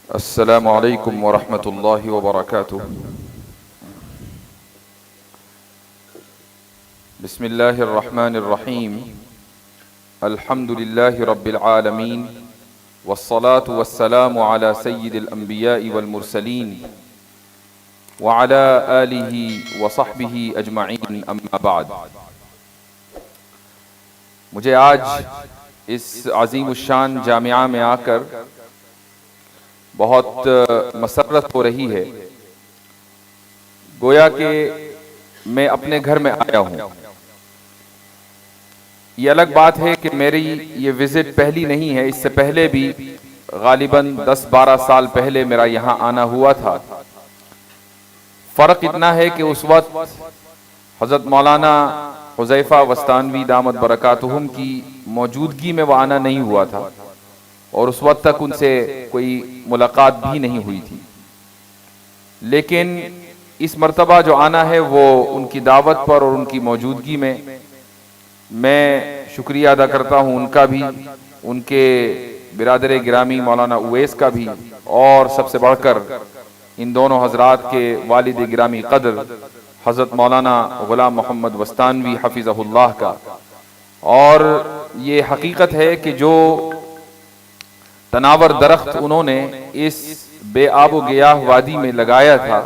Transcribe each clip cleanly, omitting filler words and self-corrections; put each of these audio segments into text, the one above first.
السلام علیکم ورحمۃ اللہ وبرکاتہ۔ بسم اللہ الرحمن الرحیم۔ الحمد للہ رب العالمین، والصلاة والسلام علی سید الانبیاء والمرسلین، وعلی آلہ وصحبہ اجمعین، اما بعد۔ مجھے آج اس عظیم الشان جامعہ میں آ کر بہت مسرت ہو رہی ہے، گویا کہ میں اپنے گھر میں آیا ہوں۔ یہ الگ بات ہے کہ میری یہ وزٹ پہلی نہیں ہے، اس سے پہلے بھی غالباً 10-12 سال پہلے میرا یہاں آنا ہوا تھا۔ فرق اتنا ہے کہ اس وقت حضرت مولانا حذیفہ وستانوی دامت برکاتہم کی موجودگی میں وہ آنا نہیں ہوا تھا، اور اس وقت تک ان سے کوئی ملاقات بھی نہیں ہوئی تھی۔ لیکن اس مرتبہ جو آنا ہے وہ ان کی دعوت پر اور ان کی موجودگی میں شکریہ ادا کرتا ہوں، ان کا بھی، ان کے برادر گرامی مولانا اویس کا بھی، اور سب سے بڑھ کر ان دونوں حضرات کے والد گرامی قدر حضرت مولانا غلام محمد وستانوی حفظہ اللہ کا۔ اور یہ حقیقت ہے کہ جو تناور درخت انہوں نے اس بے آب و گیاہ وادی میں لگایا تھا،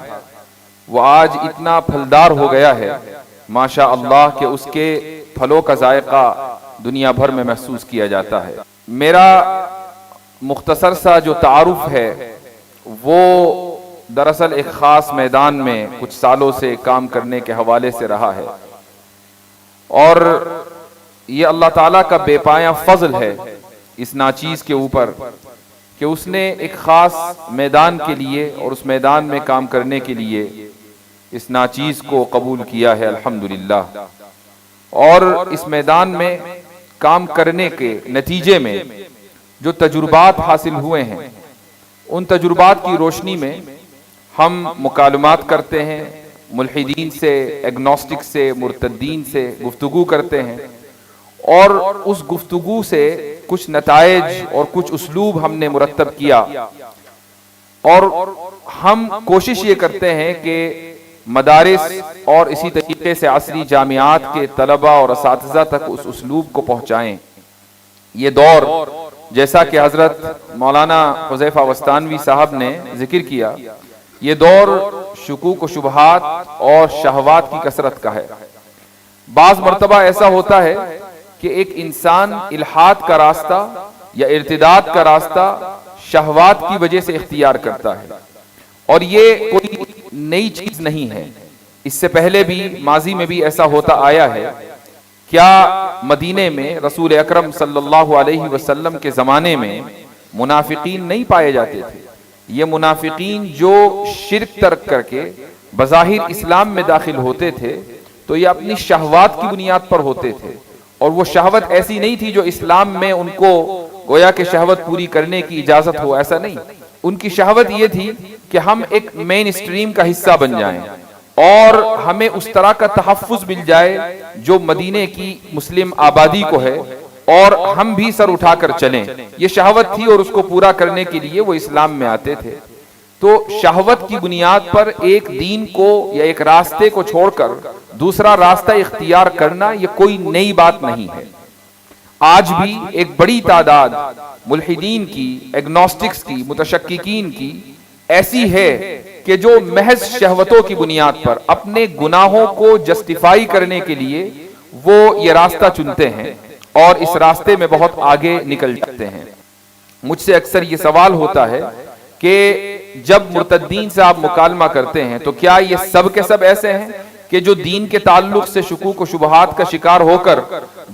وہ آج اتنا پھلدار ہو گیا ہے ماشاء اللہ کہ اس کے پھلوں کا ذائقہ دنیا بھر میں محسوس کیا جاتا ہے۔ میرا مختصر سا جو تعارف ہے وہ دراصل ایک خاص میدان میں کچھ سالوں سے کام کرنے کے حوالے سے رہا ہے، اور یہ اللہ تعالیٰ کا بے پایہ فضل ہے اس ناچیز کے اوپر کہ اس نے ایک خاص میدان کے لیے اور اس میدان میں کام کرنے کے لیے اس ناچیز کو قبول کیا ہے، الحمدللہ۔ اور اس میدان میں کام کرنے کے نتیجے میں جو تجربات حاصل ہوئے ہیں، ان تجربات کی روشنی میں ہم مکالمات کرتے ہیں، ملحدین سے، ایگنوسٹک سے، مرتدین سے گفتگو کرتے ہیں، اور اس گفتگو سے کچھ نتائج اور کچھ اسلوب ہم نے مرتب کیا، اور ہم کوشش یہ کرتے ہیں کہ مدارس اور اسی طریقے سے عصری جامعات کے طلبہ اور اساتذہ تک اس اسلوب کو پہنچائیں۔ یہ دور، جیسا کہ حضرت مولانا حذیفہ وستانوی صاحب نے ذکر کیا، یہ دور شکوک و شبہات اور شہوات کی کثرت کا ہے۔ بعض مرتبہ ایسا ہوتا ہے کہ ایک انسان الحاد کا راستہ یا ارتداد کا راستہ شہوات کی وجہ سے اختیار کرتا ہے، اور یہ کوئی نئی چیز نہیں ہے، اس سے پہلے بھی ماضی میں بھی ایسا ہوتا آیا ہے۔ کیا مدینے میں رسول اکرم صلی اللہ علیہ وسلم کے زمانے میں منافقین نہیں پائے جاتے تھے؟ یہ منافقین جو شرک ترک کر کے بظاہر اسلام میں داخل ہوتے تھے تو یہ اپنی شہوات کی بنیاد پر ہوتے تھے، اور وہ شہوت ایسی نہیں تھی جو اسلام میں ان کو گویا کہ شہوت پوری کرنے کی اجازت ہو، ایسا نہیں۔ ان کی شہوت یہ تھی کہ ہم ایک مین اسٹریم کا حصہ بن جائیں، اور ہمیں اس طرح کا تحفظ مل جائے جو مدینے کی مسلم آبادی کو ہے، اور ہم بھی سر اٹھا کر چلیں۔ یہ شہوت تھی، اور اس کو پورا کرنے کے لیے وہ اسلام میں آتے تھے۔ تو شہوت کی بنیاد پر ایک دین کو یا ایک راستے کو چھوڑ کر دوسرا راستہ اختیار کرنا یہ کوئی نئی بات نہیں ہے۔ آج بھی ایک بڑی تعداد ملحدین کی، ایگنوسٹکس کی، متشککین کی ایسی ہے کہ جو محض شہوتوں کی بنیاد پر اپنے گناہوں کو جسٹیفائی کرنے کے لیے وہ یہ راستہ چنتے ہیں، اور اس راستے میں بہت آگے نکل جاتے ہیں۔ مجھ سے اکثر یہ سوال ہوتا ہے کہ جب مرتدین سے آپ مکالمہ کرتے ہیں تو کیا یہ سب کے سب ایسے ہیں کہ جو دین کے تعلق سے شکوک و شبہات کا شکار ہو کر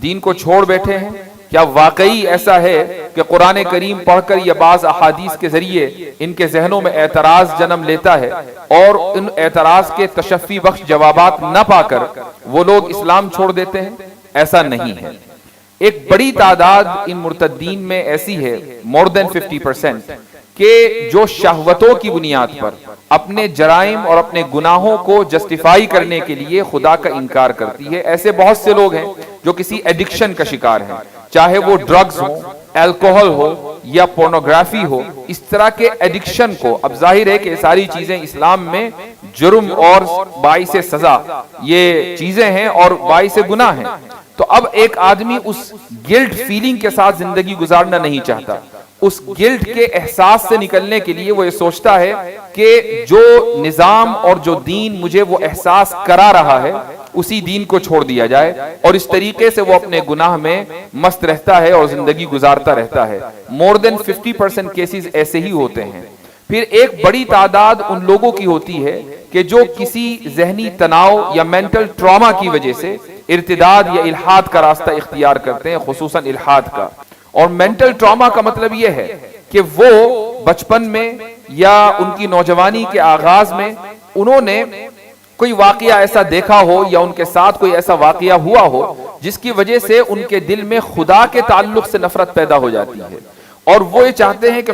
دین کو چھوڑ بیٹھے ہیں؟ کیا واقعی ایسا ہے کہ قرآن کریم پڑھ کر یا بعض احادیث کے ذریعے ان کے ذہنوں میں اعتراض جنم لیتا ہے، اور ان اعتراض کے تشفی بخش جوابات نہ پا کر وہ لوگ اسلام چھوڑ دیتے ہیں؟ ایسا نہیں ہے۔ ایک بڑی تعداد ان مرتدین میں ایسی ہے، more than 50%، کہ جو شہوتوں کی بنیاد پر اپنے جرائم اور اپنے گناہوں کو جسٹیفائی کرنے کے لیے خدا کا انکار کرتی ہے۔ ایسے بہت سے لوگ ہیں جو کسی ایڈکشن کا شکار ہیں، چاہے وہ ڈرگز ہو، الکوہل ہو یا پورنوگرافی ہو، اس طرح کے ایڈکشن کو، اب ظاہر ہے کہ ساری چیزیں اسلام میں جرم اور باعث سزا یہ چیزیں ہیں اور باعث گناہ ہیں، تو اب ایک آدمی اس گلٹ فیلنگ کے ساتھ زندگی گزارنا نہیں چاہتا. اس گلٹ کے احساس سے نکلنے کے لیے وہ یہ سوچتا ہے کہ جو نظام اور جو دین مجھے وہ احساس کرا رہا ہے اسی دین کو چھوڑ دیا جائے، اور اس طریقے سے وہ اپنے گناہ میں مست رہتا ہے اور زندگی گزارتا رہتا ہے. مور دین 50% کیسز ایسے ہی ہوتے ہیں. پھر ایک بڑی تعداد ان لوگوں کی ہوتی ہے کہ جو کسی ذہنی تناؤ یا مینٹل ٹراما کی وجہ سے ارتداد یا الحاد کا راستہ اختیار کرتے ہیں، خصوصاً الحاد کا. اور مینٹل ٹراما کا مطلب یہ ہے کہ وہ بچپن میں یا ان کی نوجوانی کے آغاز میں انہوں نے کوئی واقعہ ایسا دیکھا ہو یا ان کے ساتھ کوئی ایسا واقعہ ہوا ہو جس کی وجہ سے ان کے دل میں خدا کے تعلق سے نفرت پیدا ہو جاتی ہے، اور وہ یہ چاہتے ہیں کہ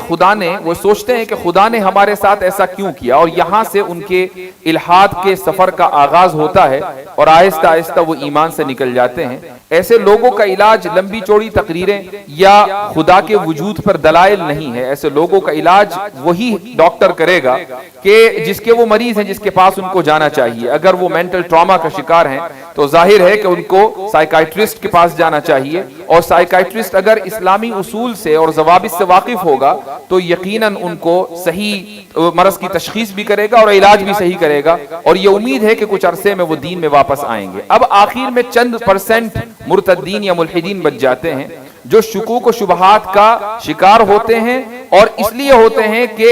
وہ سوچتے ہیں کہ خدا نے ہمارے ساتھ ایسا کیوں کیا، اور یہاں سے ان کے الحاد کے سفر کا آغاز ہوتا ہے اور آہستہ آہستہ وہ ایمان سے نکل جاتے ہیں. ایسے لوگوں کا علاج لمبی چوڑی تقریریں یا خدا کے وجود پر دلائل نہیں ہے. ایسے لوگوں کا علاج وہی ڈاکٹر کرے گا کہ جس کے وہ مریض ہیں، جس کے پاس ان کو جانا چاہیے. اگر وہ مینٹل ٹراما کا شکار ہیں تو ظاہر ہے کہ ان کو سائیکائٹرسٹ کے پاس جانا چاہیے، اور سائیکائٹرسٹ اگر اسلامی اصول سے اور ضوابط سے واقف ہوگا تو یقیناً ان کو صحیح مرض کی تشخیص بھی کرے گا اور علاج بھی صحیح کرے گا، اور یہ امید ہے کہ کچھ عرصے میں وہ دین میں واپس آئیں گے. اب آخر میں چند % مرتدین یا ملحدین بچ جاتے ہیں جو شکوک و شبہات کا شکار ہوتے ہیں، اور اس لیے ہوتے ہیں کہ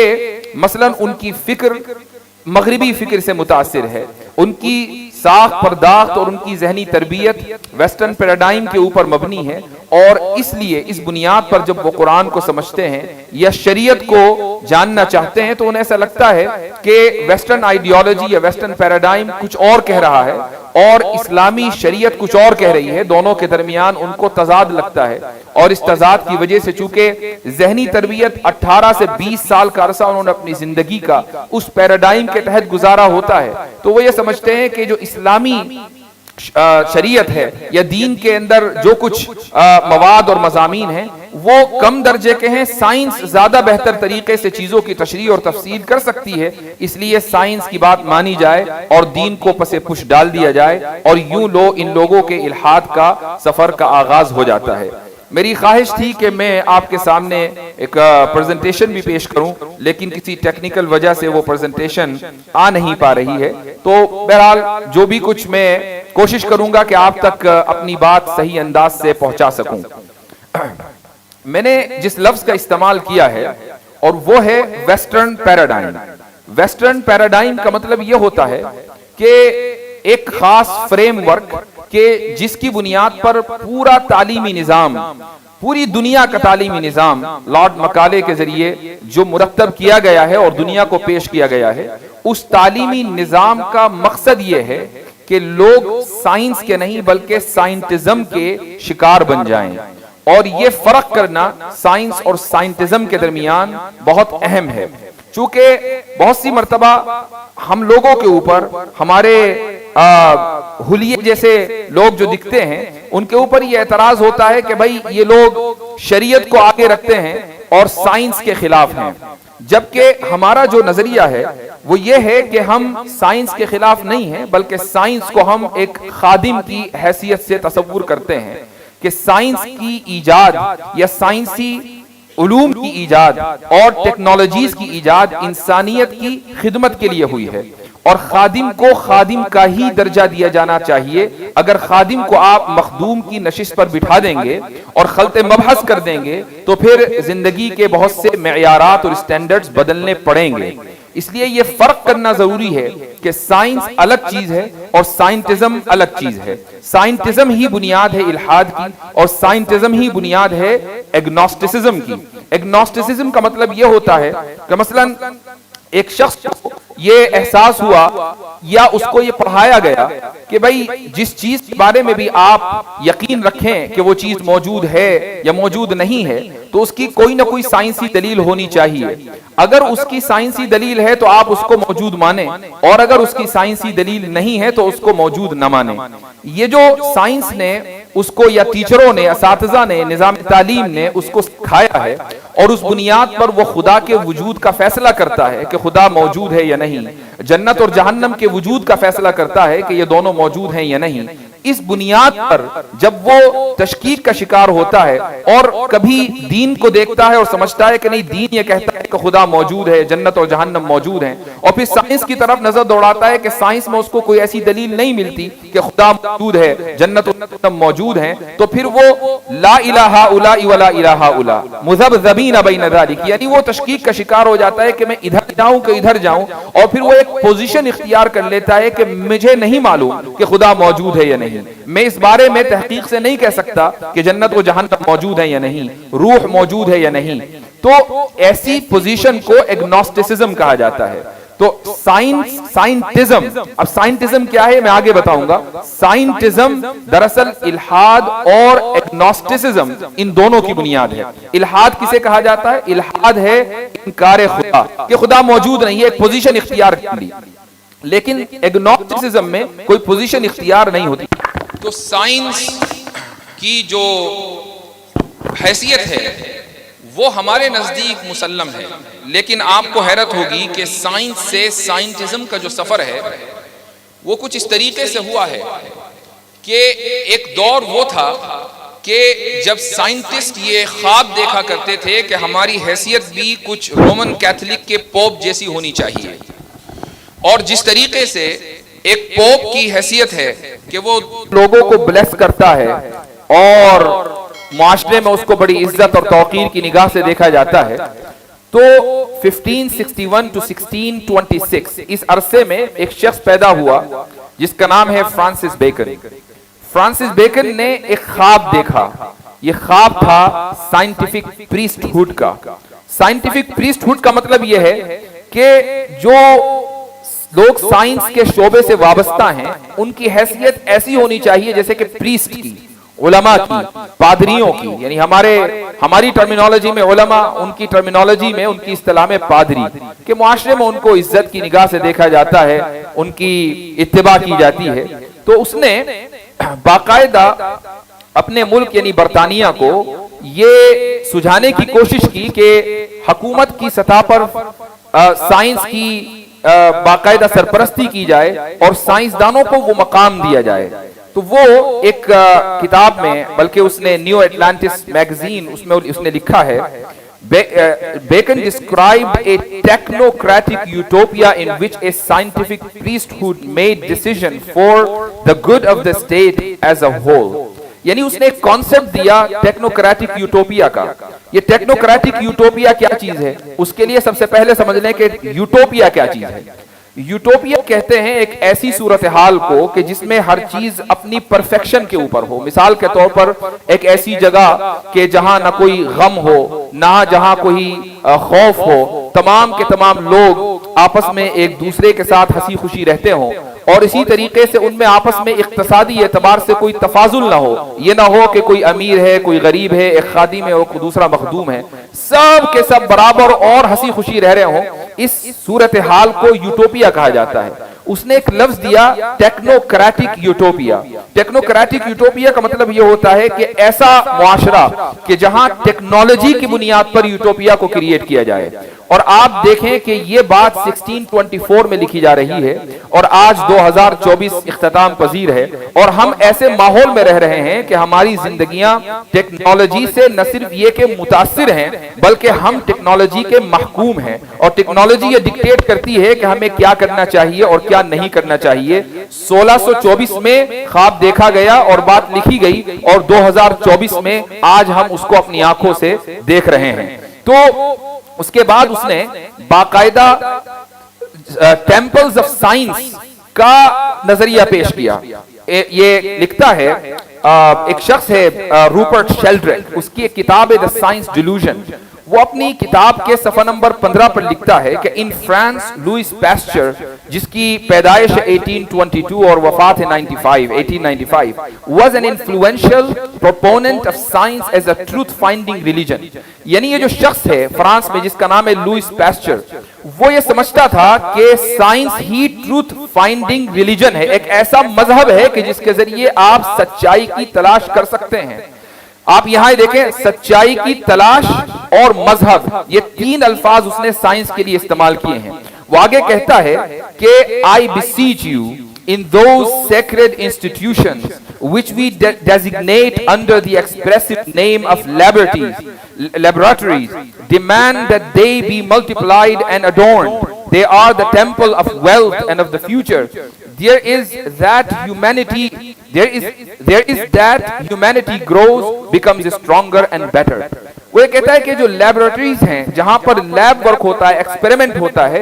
مثلاً ان کی فکر مغربی فکر سے متاثر ہے، ان کی ساخت پرداخت اور ان کی ذہنی تربیت ویسٹرن پیراڈائم کے اوپر مبنی ہے، اور اس لیے اس بنیاد پر جب وہ قرآن کو سمجھتے ہیں یا شریعت کو جاننا چاہتے ہیں تو انہیں ایسا لگتا ہے کہ ویسٹرن آئیڈیالوجی یا ویسٹرن پیراڈائم کچھ اور کہہ رہا ہے اور اسلامی شریعت کچھ اور کہہ رہی ہے. دونوں کے درمیان ان کو تضاد لگتا ہے، اور اس تضاد کی وجہ سے چونکہ ذہنی تربیت 18 سے 20 سال کا عرصہ انہوں نے اپنی زندگی کا اس پیراڈائم کے تحت گزارا ہوتا ہے، تو وہ یہ سمجھتے ہیں کہ جو اسلامی شریعت ہے یا دین کے اندر جو کچھ مواد اور مضامین ہیں وہ کم درجے کے ہیں. سائنس زیادہ بہتر طریقے سے چیزوں کی تشریح اور تفصیل کر سکتی ہے، اس لیے سائنس کی بات مانی جائے اور دین کو پس پش ڈال دیا جائے، اور یوں ان لوگوں کے الحاد کا سفر کا آغاز ہو جاتا ہے. میری خواہش تھی کہ میں آپ کے سامنے ایک پریزنٹیشن بھی پیش کروں، لیکن کسی ٹیکنیکل وجہ سے وہ پریزنٹیشن آ نہیں پا رہی ہے. تو بہرحال جو بھی کچھ میں کوشش کروں گا کہ آپ تک اپنی بات صحیح انداز سے پہنچا سکوں. میں نے جس لفظ کا استعمال کیا ہے اور وہ ہے ویسٹرن پیراڈائم. ویسٹرن پیراڈائم کا مطلب یہ ہوتا ہے کہ ایک خاص فریم ورک کہ جس کی بنیاد پر پورا تعلیمی نظام، پوری دنیا کا تعلیمی نظام لارڈ مکالے کے ذریعے جو مرتب کیا گیا ہے اور دنیا کو پیش کیا گیا ہے، اس تعلیمی نظام کا مقصد یہ ہے کہ لوگ سائنس کے نہیں بلکہ سائنٹزم کے شکار بن جائیں. اور یہ فرق کرنا سائنس اور سائنٹزم کے درمیان بہت اہم ہے، چونکہ بہت سی مرتبہ ہم لوگوں کے اوپر ہمارے حلیے جیسے لوگ جو دکھتے ہیں ان کے اوپر یہ اعتراض ہوتا ہے کہ بھائی یہ لوگ شریعت کو آگے رکھتے ہیں اور سائنس کے خلاف ہیں، جبکہ ہمارا جو نظریہ ہے وہ یہ ہے کہ ہم سائنس کے خلاف نہیں ہیں بلکہ سائنس کو ہم ایک خادم کی حیثیت سے تصور کرتے ہیں کہ سائنس کی ایجاد یا سائنسی علوم کی ایجاد اور ٹیکنالوجیز کی ایجاد انسانیت کی خدمت کے لیے ہوئی ہے، اور خادم کو خادم کا ہی درجہ دیا جانا چاہیے. اگر خادم کو آپ مخدوم کی نشست پر بٹھا دیں گے اور خلط مبحث کر دیں گے تو پھر زندگی کے بہت سے معیارات اور سٹینڈرڈز بدلنے پڑیں گے. اس لیے یہ فرق کرنا ضروری ہے کہ سائنس الگ چیز ہے اور سائنٹزم الگ چیز ہے. سائنٹزم ہی بنیاد ہے الحاد کی، اور سائنٹزم ہی بنیاد ہے ایگنوسٹسزم کی. ایگنوسٹسزم کا مطلب یہ ہوتا ہے کہ مثلاً ایک شخص کو یہ احساس ہوا یا اس کو یہ پڑھایا گیا کہ بھئی جس چیز کے بارے میں بھی آپ یقین رکھیں کہ وہ چیز موجود ہے یا موجود نہیں ہے تو اس کی کوئی نہ کوئی سائنسی دلیل ہونی چاہیے. اگر اس کی سائنسی دلیل ہے تو آپ اس کو موجود مانیں، اور اگر اس کی سائنسی دلیل نہیں ہے تو اس کو موجود نہ مانیں. یہ جو سائنس نے اس کو یا ٹیچروں نے، اساتذہ نے، نظام تعلیم نے اس کو سکھایا ہے اور اس بنیاد پر وہ خدا کے وجود کا فیصلہ کرتا ہے کہ خدا موجود ہے یا نہیں، جنت اور جہنم کے وجود کا فیصلہ کرتا ہے کہ یہ دونوں موجود ہیں یا نہیں، اس بنیاد پر جب وہ تشکیک کا شکار ہوتا ہے اور کبھی دین کو دیکھتا ہے اور سمجھتا ہے کہ نہیں، دین یہ کہتا ہے کہ خدا موجود ہے، جنت اور جہنم موجود ہیں، اور پھر سائنس کی طرف نظر دوڑاتا ہے کہ سائنس میں اس کو کوئی ایسی دلیل نہیں ملتی کہ خدا موجود ہے، جنت اور جہنم موجود ہیں، تو پھر وہ لا الہ الا ولا الہ الا مذبذبین بین ذلک، یعنی وہ تشکیک کا شکار ہو جاتا ہے کہ میں ادھر جاؤں کہ ادھر جاؤں، اور پھر وہ ایک پوزیشن اختیار کر لیتا ہے کہ مجھے نہیں معلوم کہ خدا موجود ہے یا نہیں، میں اس بارے میں تحقیق سے نہیں کہہ سکتا کہ جنت و جہنم موجود ہے یا نہیں، روح موجود ہے یا نہیں۔ تو ایسی پوزیشن کو ایگنوسٹسزم کہا جاتا ہے۔ تو سائنٹزم، اب سائنٹزم کیا ہے میں آگے بتاؤں گا۔ سائنٹزم دراصل الحاد اور ایگنوسٹسزم ان دونوں کی بنیاد ہے۔ الحاد کسے کہا جاتا ہے؟ الحاد ہے انکار خدا، کہ خدا موجود نہیں ہے، ایک پوزیشن اختیار کر لی، لیکن ایگنوسٹسزم میں کوئی پوزیشن اختیار نہیں ہوتی۔ تو سائنس کی جو حیثیت ہے وہ ہمارے نزدیک مسلم ہے، لیکن آپ کو حیرت ہوگی کہ سائنس سے سائنٹزم کا جو سفر ہے وہ کچھ اس طریقے سے ہوا ہے کہ ایک دور وہ تھا کہ جب سائنٹسٹ یہ خواب دیکھا کرتے تھے کہ ہماری حیثیت بھی کچھ رومن کیتھولک کے پوپ جیسی ہونی چاہیے، اور جس طریقے سے ایک پوپ کی حیثیت ہے کہ وہ لوگوں کو بلیس کرتا ہے اور معاشرے میں اس کو بڑی عزت اور توقیر کی نگاہ سے دیکھا جاتا ہے، تو 1561 to 1626 اس عرصے میں ایک شخص پیدا ہوا جس کا نام ہے فرانسس بیکن۔ فرانسس بیکن نے ایک خواب دیکھا، یہ خواب تھا سائنٹیفک پریسٹ ہوڈ کا۔ سائنٹیفک پریسٹ ہوڈ کا مطلب یہ ہے کہ جو لوگ سائنس کے شعبے سے وابستہ ہیں ان کی حیثیت ایسی ہونی چاہیے جیسے کہ پریسٹ کی، علماء کی، پادریوں کی، یعنی ہماری ٹرمینالوجی میں علماء، ان کی ٹرمینالوجی میں، ان کی اصطلاح میں پادری، کہ معاشرے میں ان کو عزت کی نگاہ سے دیکھا جاتا ہے، ان کی اتباع کی جاتی ہے۔ تو اس نے باقاعدہ اپنے ملک یعنی برطانیہ کو یہ سجھانے کی کوشش کی کہ حکومت کی سطح پر سائنس کی باقاعدہ سرپرستی کی جائے اور سائنسدانوں کو وہ مقام دیا جائے۔ تو وہ ایک کتاب میں، بلکہ اس نے نیو اٹلانٹس میگزین اس نے لکھا ہے، Bacon described a technocratic utopia in which a scientific priesthood made decision for the good of the state as a whole. یعنی اس نے ایک کانسیپٹ دیا ٹیکنوکریٹک یوٹوپیا کا۔ یہ ٹیکنوکریٹک یوٹوپیا کیا چیز ہے؟ اس کے لیے سب سے پہلے سمجھ لیں کہ یوٹوپیا کیا چیز ہے۔ یوٹوپیا کہتے ہیں ایک ایسی صورتحال کو کہ جس میں ہر چیز اپنی پرفیکشن کے اوپر ہو۔ مثال کے طور پر ایک ایسی جگہ کہ جہاں نہ کوئی غم ہو، نہ جہاں کوئی خوف ہو، تمام کے تمام لوگ آپس میں ایک دوسرے کے ساتھ ہنسی خوشی رہتے ہوں، اور اسی طریقے سے ان میں آپس میں اقتصادی اعتبار سے کوئی تفاضل نہ ہو، یہ نہ ہو کہ کوئی امیر ہے، کوئی غریب ہے، ایک خادم ہے اور دوسرا مخدوم ہے، سب کے سب برابر اور ہنسی خوشی رہ رہے ہوں۔ اس صورتحال کو یوٹوپیا کہا جاتا ہے۔ اس نے ایک لفظ دیا ٹیکنوکریٹک یوٹوپیا۔ ٹیکنوکریٹک یوٹوپیا کا مطلب یہ ہوتا ہے کہ ایسا معاشرہ کہ جہاں ٹیکنالوجی کی بنیاد پر یوٹوپیا کو کریٹ کیا جائے۔ اور آپ دیکھیں کہ یہ بات 1624 میں لکھی جا رہی ہے اور آج 2024 اختتام پذیر ہے، اور ہم ایسے ماحول میں رہ رہے ہیں کہ ہماری زندگیاں ٹیکنالوجی سے نہ صرف یہ کہ متاثر ہیں بلکہ ہم ٹیکنالوجی کے محکوم ہیں، اور ٹیکنالوجی یہ ڈکٹیٹ کرتی ہے کہ ہمیں کیا کرنا چاہیے اور کیا نہیں کرنا چاہیے۔ 1624 میں خواب دیکھا گیا اور بات لکھی گئی، اور 2024 میں آج ہم اس کو اپنی آنکھوں سے دیکھ رہے ہیں۔ تو اس کے بعد اس نے باقاعدہ ٹیمپلز آف سائنس کا نظریہ پیش کیا۔ یہ لکھتا ہے ایک شخص ہے روپرٹ شیلڈرک، اس کی ایک کتاب ہے دی سائنس ڈیلوژن۔ وہ اپنی کتاب کے صفحہ نمبر 15 پر لکھتا ہے کہ ان فرانس لوئس پیسچر جس کی پیدائش 1822 اور وفات ہے 1895 was an influential proponent of science as a truth finding religion. یعنی یہ جو شخص ہے فرانس میں جس کا نام ہے لوئس پیسچر، وہ یہ سمجھتا تھا کہ سائنس ہی ٹروتھ فائنڈنگ ریلیجن ہے، ایک ایسا مذہب ہے کہ جس کے ذریعے آپ سچائی کی تلاش کر سکتے ہیں. آپ یہاں دیکھیں، سچائی کی تلاش اور مذہب، یہ تین الفاظ اس نے سائنس کے لیے استعمال کیے ہیں. وہ آگے کہتا ہے کہ I beseech you in those sacred institutions which we designate under the expressive name of laboratories, demand that they be multiplied and adorned. They are the temple of wealth and of the future. There is that humanity grows, becomes stronger and better. وہ یہ کہتا ہے کہ جو laboratories ہیں جہاں پر lab work ہوتا ہے، ایکسپیریمنٹ ہوتا ہے،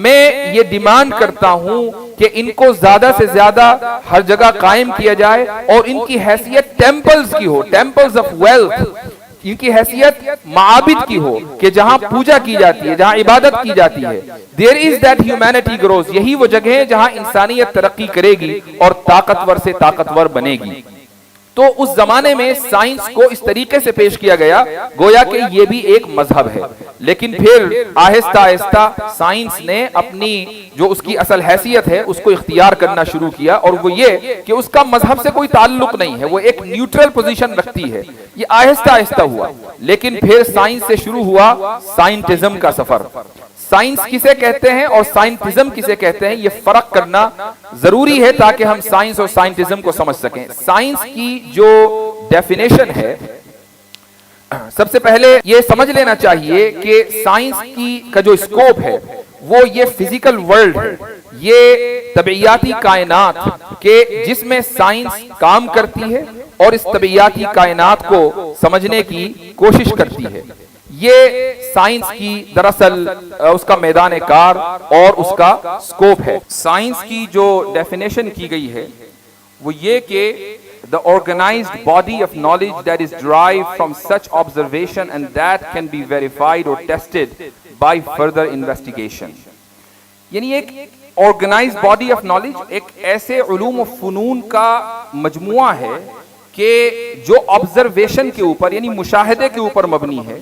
میں یہ ڈیمانڈ کرتا ہوں کہ ان کو زیادہ سے زیادہ ہر جگہ قائم کیا جائے اور ان کی حیثیت ٹیمپلز کی ہو، ٹیمپلز آف ویلتھ، ان کی حیثیت معابد کی ہو کہ جہاں پوجا کی جاتی ہے، جہاں عبادت کی جاتی ہے. There is that humanity grows. یہی وہ جگہ ہے جہاں انسانیت ترقی کرے گی اور طاقتور سے طاقتور بنے گی. تو اس زمانے میں سائنس کو اس طریقے سے پیش کیا گیا گویا کہ یہ بھی ایک مذہب ہے. لیکن پھر آہستہ آہستہ سائنس نے اپنی جو اس کی اصل حیثیت ہے اس کو اختیار کرنا شروع کیا، اور وہ یہ کہ اس کا مذہب سے کوئی تعلق نہیں ہے، وہ ایک نیوٹرل پوزیشن رکھتی ہے. یہ آہستہ آہستہ ہوا، لیکن پھر سائنس سے شروع ہوا سائنٹزم کا سفر. سائنس کسے کہتے ہیں اور سائنٹزم کسے کہتے ہیں، یہ فرق کرنا ضروری ہے تاکہ ہم سائنس اور سائنٹزم کو سمجھ سکیں. سائنس کی جو ڈیفینیشن ہے، سب سے پہلے یہ سمجھ لینا چاہیے کہ سائنس کا جو اسکوپ ہے وہ یہ فزیکل ورلڈ ہے، یہ طبعیاتی کائنات کہ جس میں سائنس کام کرتی ہے اور اس طبعیاتی کائنات کو سمجھنے کی کوشش کرتی ہے. یہ سائنس کی دراصل اس کا میدان کار اور اس کا سکوپ ہے. سائنس کی جو ڈیفینیشن کی گئی ہے وہ یہ کہ the organized body of knowledge that is derived from such observation and that can be verified or tested by further investigation. یعنی ایک organized body of knowledge ایک ایسے علوم و فنون کا مجموعہ ہے کہ جو observation کے اوپر یعنی مشاہدے کے اوپر مبنی ہے،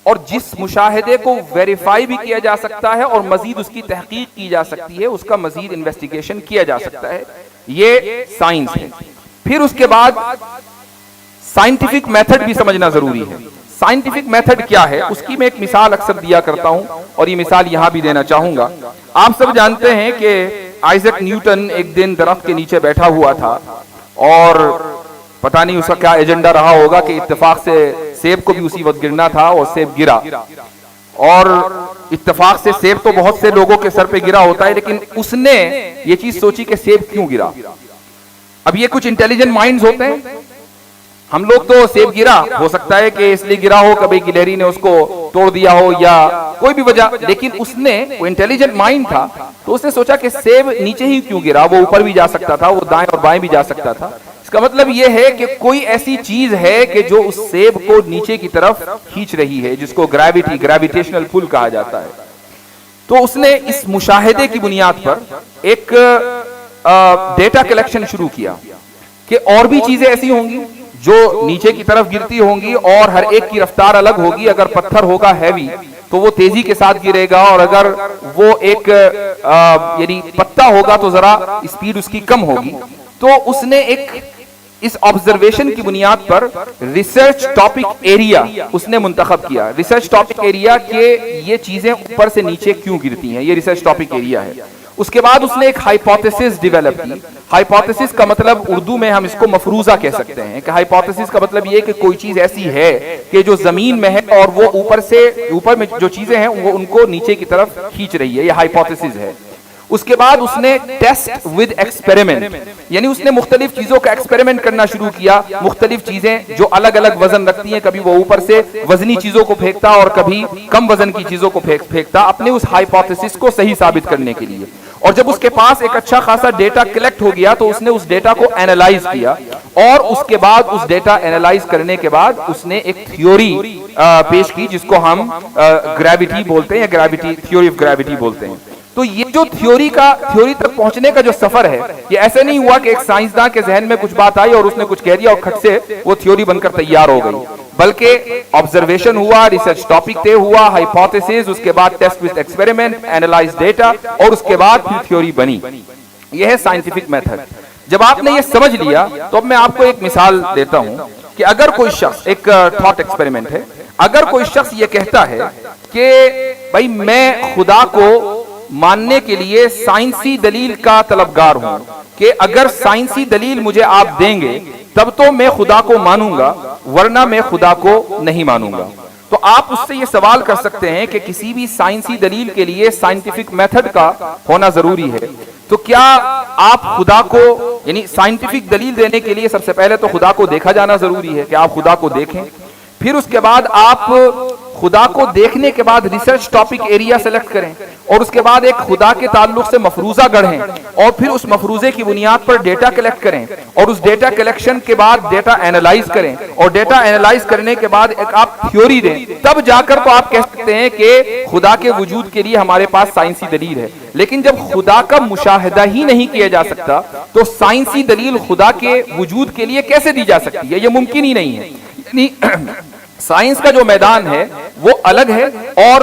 اور جس مشاہدے کو ویریفائی بھی کیا جا سکتا ہے اور مزید اس کی تحقیق کی جا سکتی ہے، اس کا مزید انویسٹیگیشن کیا جا سکتا ہے. یہ سائنس ہے. پھر اس کے بعد سائنٹیفک میتھڈ بھی سمجھنا ضروری ہے. سائنٹیفک میتھڈ کیا ہے اس کی میں ایک مثال اکثر دیا کرتا ہوں اور یہ مثال یہاں بھی دینا چاہوں گا. آپ سب جانتے ہیں کہ آئزیک نیوٹن ایک دن درخت کے نیچے بیٹھا ہوا تھا اور پتہ نہیں اس کا کیا ایجنڈا رہا ہوگا کہ اتفاق سے سیب کو بھی اسی وقت گرنا تھا اور سیب گرا. اور اتفاق سے سیب تو بہت سے لوگوں کے سر پہ گرا ہوتا ہے، لیکن اس نے یہ چیز سوچی کہ سیب کیوں گرا. اب یہ کچھ انٹیلیجنٹ مائنڈز ہوتے ہیں. ہم لوگ تو سیب گرا ہو سکتا ہے کہ اس لیے گرا ہو کبھی گلہری نے اس کو توڑ دیا ہو یا کوئی بھی وجہ، لیکن اس نے وہ انٹیلیجنٹ مائنڈ تھا تو اس نے سوچا کہ سیب نیچے ہی کیوں گرا، وہ اوپر بھی جا سکتا تھا، وہ دائیں اور بائیں بھی جا سکتا تھا. اس کا مطلب یہ ہے کہ کوئی ایسی چیز ہے کہ جو اس سیب کو نیچے کی طرف کھینچ رہی ہے، جس کو گریویٹیشنل پل کہا جاتا ہے. تو اس نے اس مشاہدے کی بنیاد پر ایک ڈیٹا کلیکشن شروع کیا کہ اور بھی چیزیں ایسی ہوں گی جو نیچے کی طرف گرتی ہوں گی اور ہر ایک کی رفتار الگ ہوگی. اگر پتھر ہوگا ہیوی تو وہ تیزی کے ساتھ گرے گا، اور اگر وہ ایک یعنی پتا ہوگا تو ذرا اسپیڈ اس کی کم ہوگی. تو اس نے ایک اس آبزرویشن کی بنیاد پر ریسرچ ٹاپک ایریا اس نے منتخب کیا. ریسرچ ٹاپک ایریا کہ یہ چیزیں اوپر سے نیچے کیوں گرتی ہیں، یہ ریسرچ ٹاپک ایریا ہے. اس کے بعد اس نے ایک ہائپوتھیسس ڈیولپ کی. ہائپوتھیسس کا مطلب اردو میں ہم اس کو مفروضہ کہہ سکتے ہیں کہ ہائپوتھیسس کا مطلب یہ کہ کوئی چیز ایسی ہے کہ جو زمین میں ہے اور وہ اوپر میں جو چیزیں ہیں وہ ان کو نیچے کی طرف کھینچ رہی ہے. یہ ہائپوتھیسس ہے. اس کے بعد اس نے ٹیسٹ ود ایکسپیریمنٹ یعنی اس نے مختلف چیزوں کا ایکسپیریمنٹ کرنا شروع کیا. مختلف چیزیں جو الگ الگ وزن رکھتی ہیں، کبھی وہ اوپر سے وزنی چیزوں کو پھینکتا اور کبھی کم وزن کی چیزوں کو پھینکتا اپنے اس ہائپوتھیسس کو صحیح ثابت کرنے کے لیے. اور جب اس کے پاس ایک اچھا خاصا ڈیٹا کلیکٹ ہو گیا تو اس نے اس ڈیٹا کو اینالائز کیا اور اس کے بعد اس ڈیٹا اینالائز کرنے کے بعد اس نے ایک تھیوری پیش کی جس کو ہم گریوٹی بولتے ہیں یا گریوٹی تھیوری آف گریوٹی بولتے ہیں. تو یہ جو تھیوری تک پہنچنے کا جو سفر ہے یہ ایسے نہیں ہوا کہ ایک سائنسدان کے ذہن میں کچھ بات آئی اور اس نے کچھ کہہ دیا اور کھٹ سے وہ تھیوری بن کر تیار ہو گئی, بلکہ آبزرویشن ہوا, ریسرچ ٹاپک طے ہوا, ہائپوتھیسس, اس کے بعد test with experiment, analyse data, اور اس کے بعد پھر تھیوری بنی. یہ ہے سائنٹیفک میتھڈ. جب آپ نے یہ سمجھ لیا تو اب میں آپ کو ایک مثال دیتا ہوں کہ اگر کوئی شخص, ایک تھاٹ ایکسپیریمنٹ ہے, اگر کوئی شخص یہ کہتا ہے کہ بھائی میں خدا کو ماننے کے لیے سائنسی دلیل کا طلبگار ہوں, کہ اگر سائنسی دلیل مجھے آپ دیں گے تب تو میں خدا کو مانوں گا ورنہ میں خدا کو نہیں مانوں گا. تو آپ اس سے یہ سوال کر سکتے ہیں کہ کسی بھی سائنسی دلیل کے لیے سائنٹیفک میتھڈ کا ہونا ضروری ہے, تو کیا آپ خدا کو, یعنی سائنٹیفک دلیل دینے کے لیے سب سے پہلے تو خدا کو دیکھا جانا ضروری ہے کہ آپ خدا کو دیکھیں, پھر اس کے بعد آپ خدا کو دیکھنے کے بعد ریسرچ ٹاپک ایریا سیلیکٹ کریں, اور اس کے بعد ایک خدا کے تعلق سے مفروضہ گڑھیں, اور پھر اس مفروضے کی بنیاد پر ڈیٹا کلیکٹ کریں, اور اس ڈیٹا کلیکشن کے بعد ڈیٹا اینالائز کریں, اور ڈیٹا اینالائز کرنے کے بعد ایک آپ تھیوری دیں, تب جا کر تو آپ کہہ سکتے ہیں کہ خدا کے وجود کے لیے ہمارے پاس سائنسی دلیل ہے. لیکن جب خدا کا مشاہدہ ہی نہیں کیا جا سکتا تو سائنسی دلیل خدا کے وجود کے لیے کیسے دی جا سکتی ہے؟ یہ ممکن ہی نہیں ہے. یعنی سائنس کا جو میدان ہے وہ الگ ہے, اور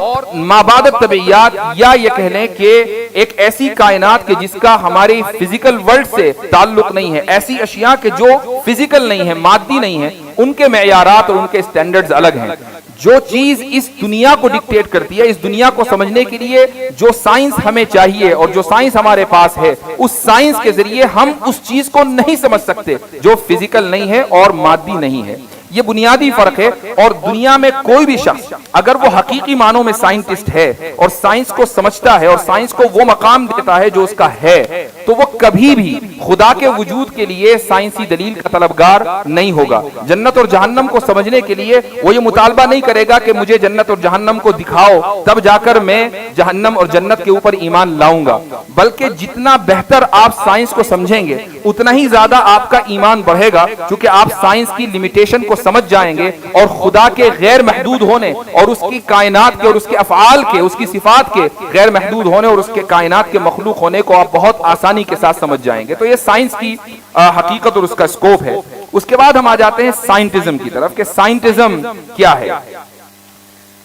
مابعد طبیعیات, یا یہ کہہ لیں کہ ایک ایسی کائنات کے جس کا ہماری فزیکل ورلڈ سے تعلق نہیں ہے, ایسی اشیاء کے جو فزیکل نہیں ہے, مادی نہیں ہے, ان کے معیارات اور ان کے سٹینڈرڈز الگ ہیں. جو چیز اس دنیا کو ڈکٹیٹ کرتی ہے, اس دنیا کو سمجھنے کے لیے جو سائنس ہمیں چاہیے اور جو سائنس ہمارے پاس ہے, اس سائنس کے ذریعے ہم اس چیز کو نہیں سمجھ سکتے جو فزیکل نہیں ہے اور مادی نہیں ہے. یہ بنیادی فرق ہے. اور دنیا میں کوئی بھی شخص اگر وہ حقیقی معنوں میں سائنٹسٹ ہے اور سائنس کو سمجھتا ہے اور سائنس کو وہ مقام دیتا ہے جو اس کا ہے, تو وہ کبھی بھی خدا کے وجود کے لیے سائنسی دلیل کا طلبگار نہیں ہوگا. جنت اور جہنم کو سمجھنے کے لیے وہ یہ مطالبہ نہیں کرے گا کہ مجھے جنت اور جہنم کو دکھاؤ تب جا کر میں جہنم اور جنت کے اوپر ایمان لاؤں گا, بلکہ جتنا بہتر آپ سائنس کو سمجھیں گے اتنا ہی زیادہ آپ کا ایمان بڑھے گا, کیونکہ آپ سائنس کی لمیٹیشن کو سمجھ جائیں گے اور خدا کے غیر محدود ہونے اور اس کی کائنات کے اور اس کے افعال کے, اس کی صفات کے غیر محدود ہونے اور اس کے کائنات کے مخلوق ہونے کو آپ بہت آسانی کے ساتھ سمجھ جائیں گے. تو یہ سائنس کی حقیقت اور اس کا اسکوپ ہے. اس کے بعد ہم آ جاتے ہیں سائنٹزم کی طرف کہ سائنٹزم کیا ہے.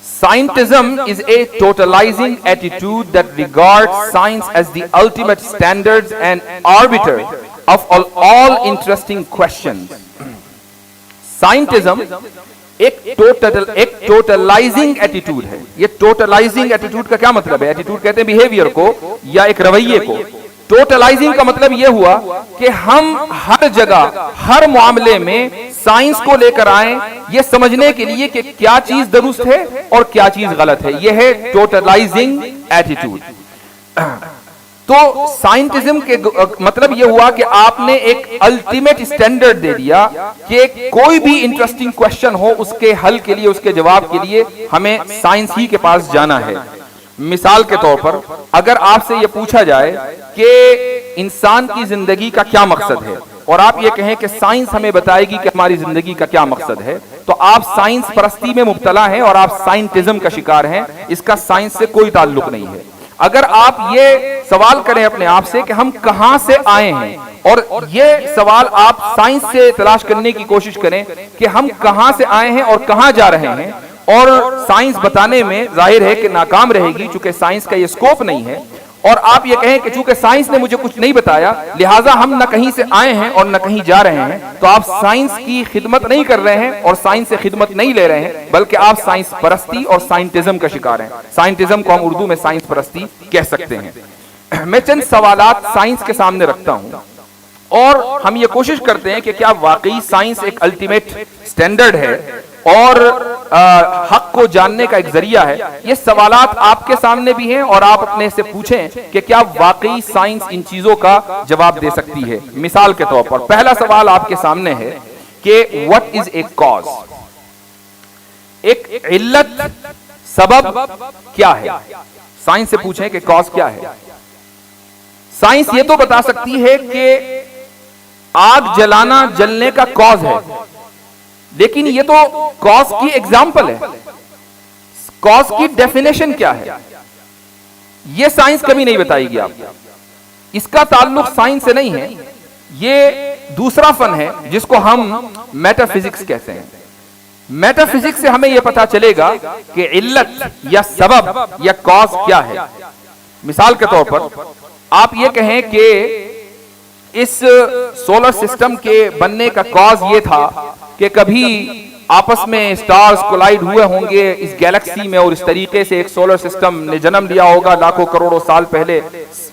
Scientism is a totalizing attitude that regards science as the ultimate standards and arbiter of all interesting questions. Scientism ایک ٹوٹلائزنگ ایٹیٹیوڈ ہے. یہ ٹوٹلائزنگ ایٹیٹیوڈ کا کیا مطلب ہے؟ ایٹیٹیوڈ کہتے ہیں بیہیویئر کو یا ایک رویے کو. ٹوٹلائزنگ کا مطلب یہ ہوا کہ ہم ہر جگہ ہر معاملے میں سائنس کو لے کر آئیں یہ سمجھنے کے لیے کہ کیا چیز درست ہے اور کیا چیز غلط ہے. یہ ہے ٹوٹلائزنگ ایٹیٹیوڈ. تو سائنٹزم کے مطلب یہ ہوا کہ آپ نے ایک الٹیمیٹ اسٹینڈرڈ دے دیا کہ کوئی بھی انٹرسٹنگ کوشچن ہو اس کے حل کے لیے, اس کے جواب کے لیے ہمیں سائنس ہی کے پاس جانا ہے. مثال کے طور پر اگر آپ سے یہ پوچھا جائے کہ انسان کی زندگی کا کیا مقصد ہے اور آپ یہ کہیں کہ سائنس ہمیں بتائے گی کہ ہماری زندگی کا کیا مقصد ہے, تو آپ سائنس پرستی میں مبتلا ہیں اور آپ سائنٹزم کا شکار ہیں. اس کا سائنس سے کوئی تعلق نہیں ہے. اگر آپ یہ سوال کریں اپنے آپ سے کہ ہم کہاں سے آئے ہیں, اور یہ سوال آپ سائنس سے تلاش کرنے کی کوشش کریں کہ ہم کہاں سے آئے ہیں اور کہاں جا رہے ہیں, اور سائنس بتانے میں ظاہر ہے کہ ناکام رہے گی چونکہ سائنس کا یہ اسکوپ نہیں ہے. اور آپ یہ کہیں کہ چونکہ سائنس نے مجھے کچھ نہیں بتایا لہٰذا ہم نہ کہیں سے آئے ہیں اور نہ کہیں جا رہے ہیں, تو آپ سائنس کی خدمت نہیں کر رہے ہیں اور سائنس سے خدمت نہیں لے رہے ہیں, بلکہ آپ سائنس پرستی اور سائنٹزم کا شکار ہیں. سائنٹزم کو ہم اردو میں سائنس پرستی کہہ سکتے ہیں. میں چند سوالات سائنس کے سامنے رکھتا ہوں اور ہم یہ کوشش کرتے ہیں کہ کیا واقعی سائنس ایک الٹیمیٹ سٹینڈرڈ ہے اور حق کو جاننے کا ایک ذریعہ ہے. یہ سوالات آپ کے سامنے بھی ہیں اور آپ اپنے سے پوچھیں کہ کیا واقعی سائنس ان چیزوں کا جواب دے سکتی ہے. مثال کے طور پر پہلا سوال آپ کے سامنے ہے کہ what is a cause؟ ایک علت, سبب کیا ہے؟ سائنس سے پوچھیں کہ کاز کیا ہے. سائنس یہ تو بتا سکتی ہے کہ آگ جلانا جلنے کا کاز ہے، لیکن یہ تو کاز کی ایگزامپل ہے، کاز کی ڈیفینیشن کیا ہے یہ سائنس کبھی نہیں بتائے گی آپ کو، اس کا تعلق سائنس سے نہیں ہے، یہ دوسرا فن ہے جس کو ہم میٹا فزکس کہتے ہیں۔ میٹا فزکس سے ہمیں یہ پتا چلے گا کہ علت یا سبب یا کاز کیا ہے۔ مثال کے طور پر آپ یہ کہیں کہ اس سولر سسٹم کے بننے کا کاز یہ تھا کہ کبھی آپس میں سٹارز کولائیڈ ہوئے ہوں گے اس گیلیکسی میں، اور اس طریقے سے ایک سولر سسٹم نے جنم لیا ہوگا، لاکھوں کروڑوں سال پہلے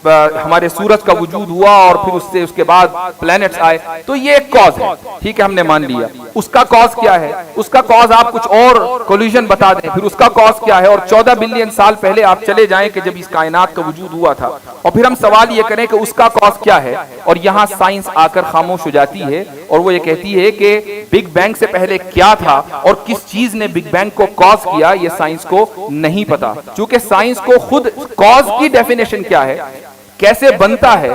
ہمارے سورج کا وجود ہوا اور پھر اس کے بعد پلانٹس آئے، تو یہ ایک کاز ہے، ٹھیک ہے ہم نے مان لیا۔ اس کا کاز کیا ہے؟ اس کا کاز آپ کچھ اور کولیجن بتا دیں، پھر اس کا کاز کیا ہے، اور 14 بلین سال پہلے آپ چلے جائیں کہ جب اس کائنات کا وجود ہوا تھا، اور پھر ہم سوال یہ کریں کہ اس کا کاز کیا ہے، اور یہاں سائنس آ کر خاموش ہو جاتی ہے اور وہ یہ کہتی ہے کہ بگ بینگ سے پہلے کیا تھا اور کس چیز نے بگ بینگ کو کاز کیا، یہ سائنس کو نہیں پتا، چونکہ سائنس کو خود کاز کی ڈیفینیشن کیا ہے، کیسے بنتا ہے،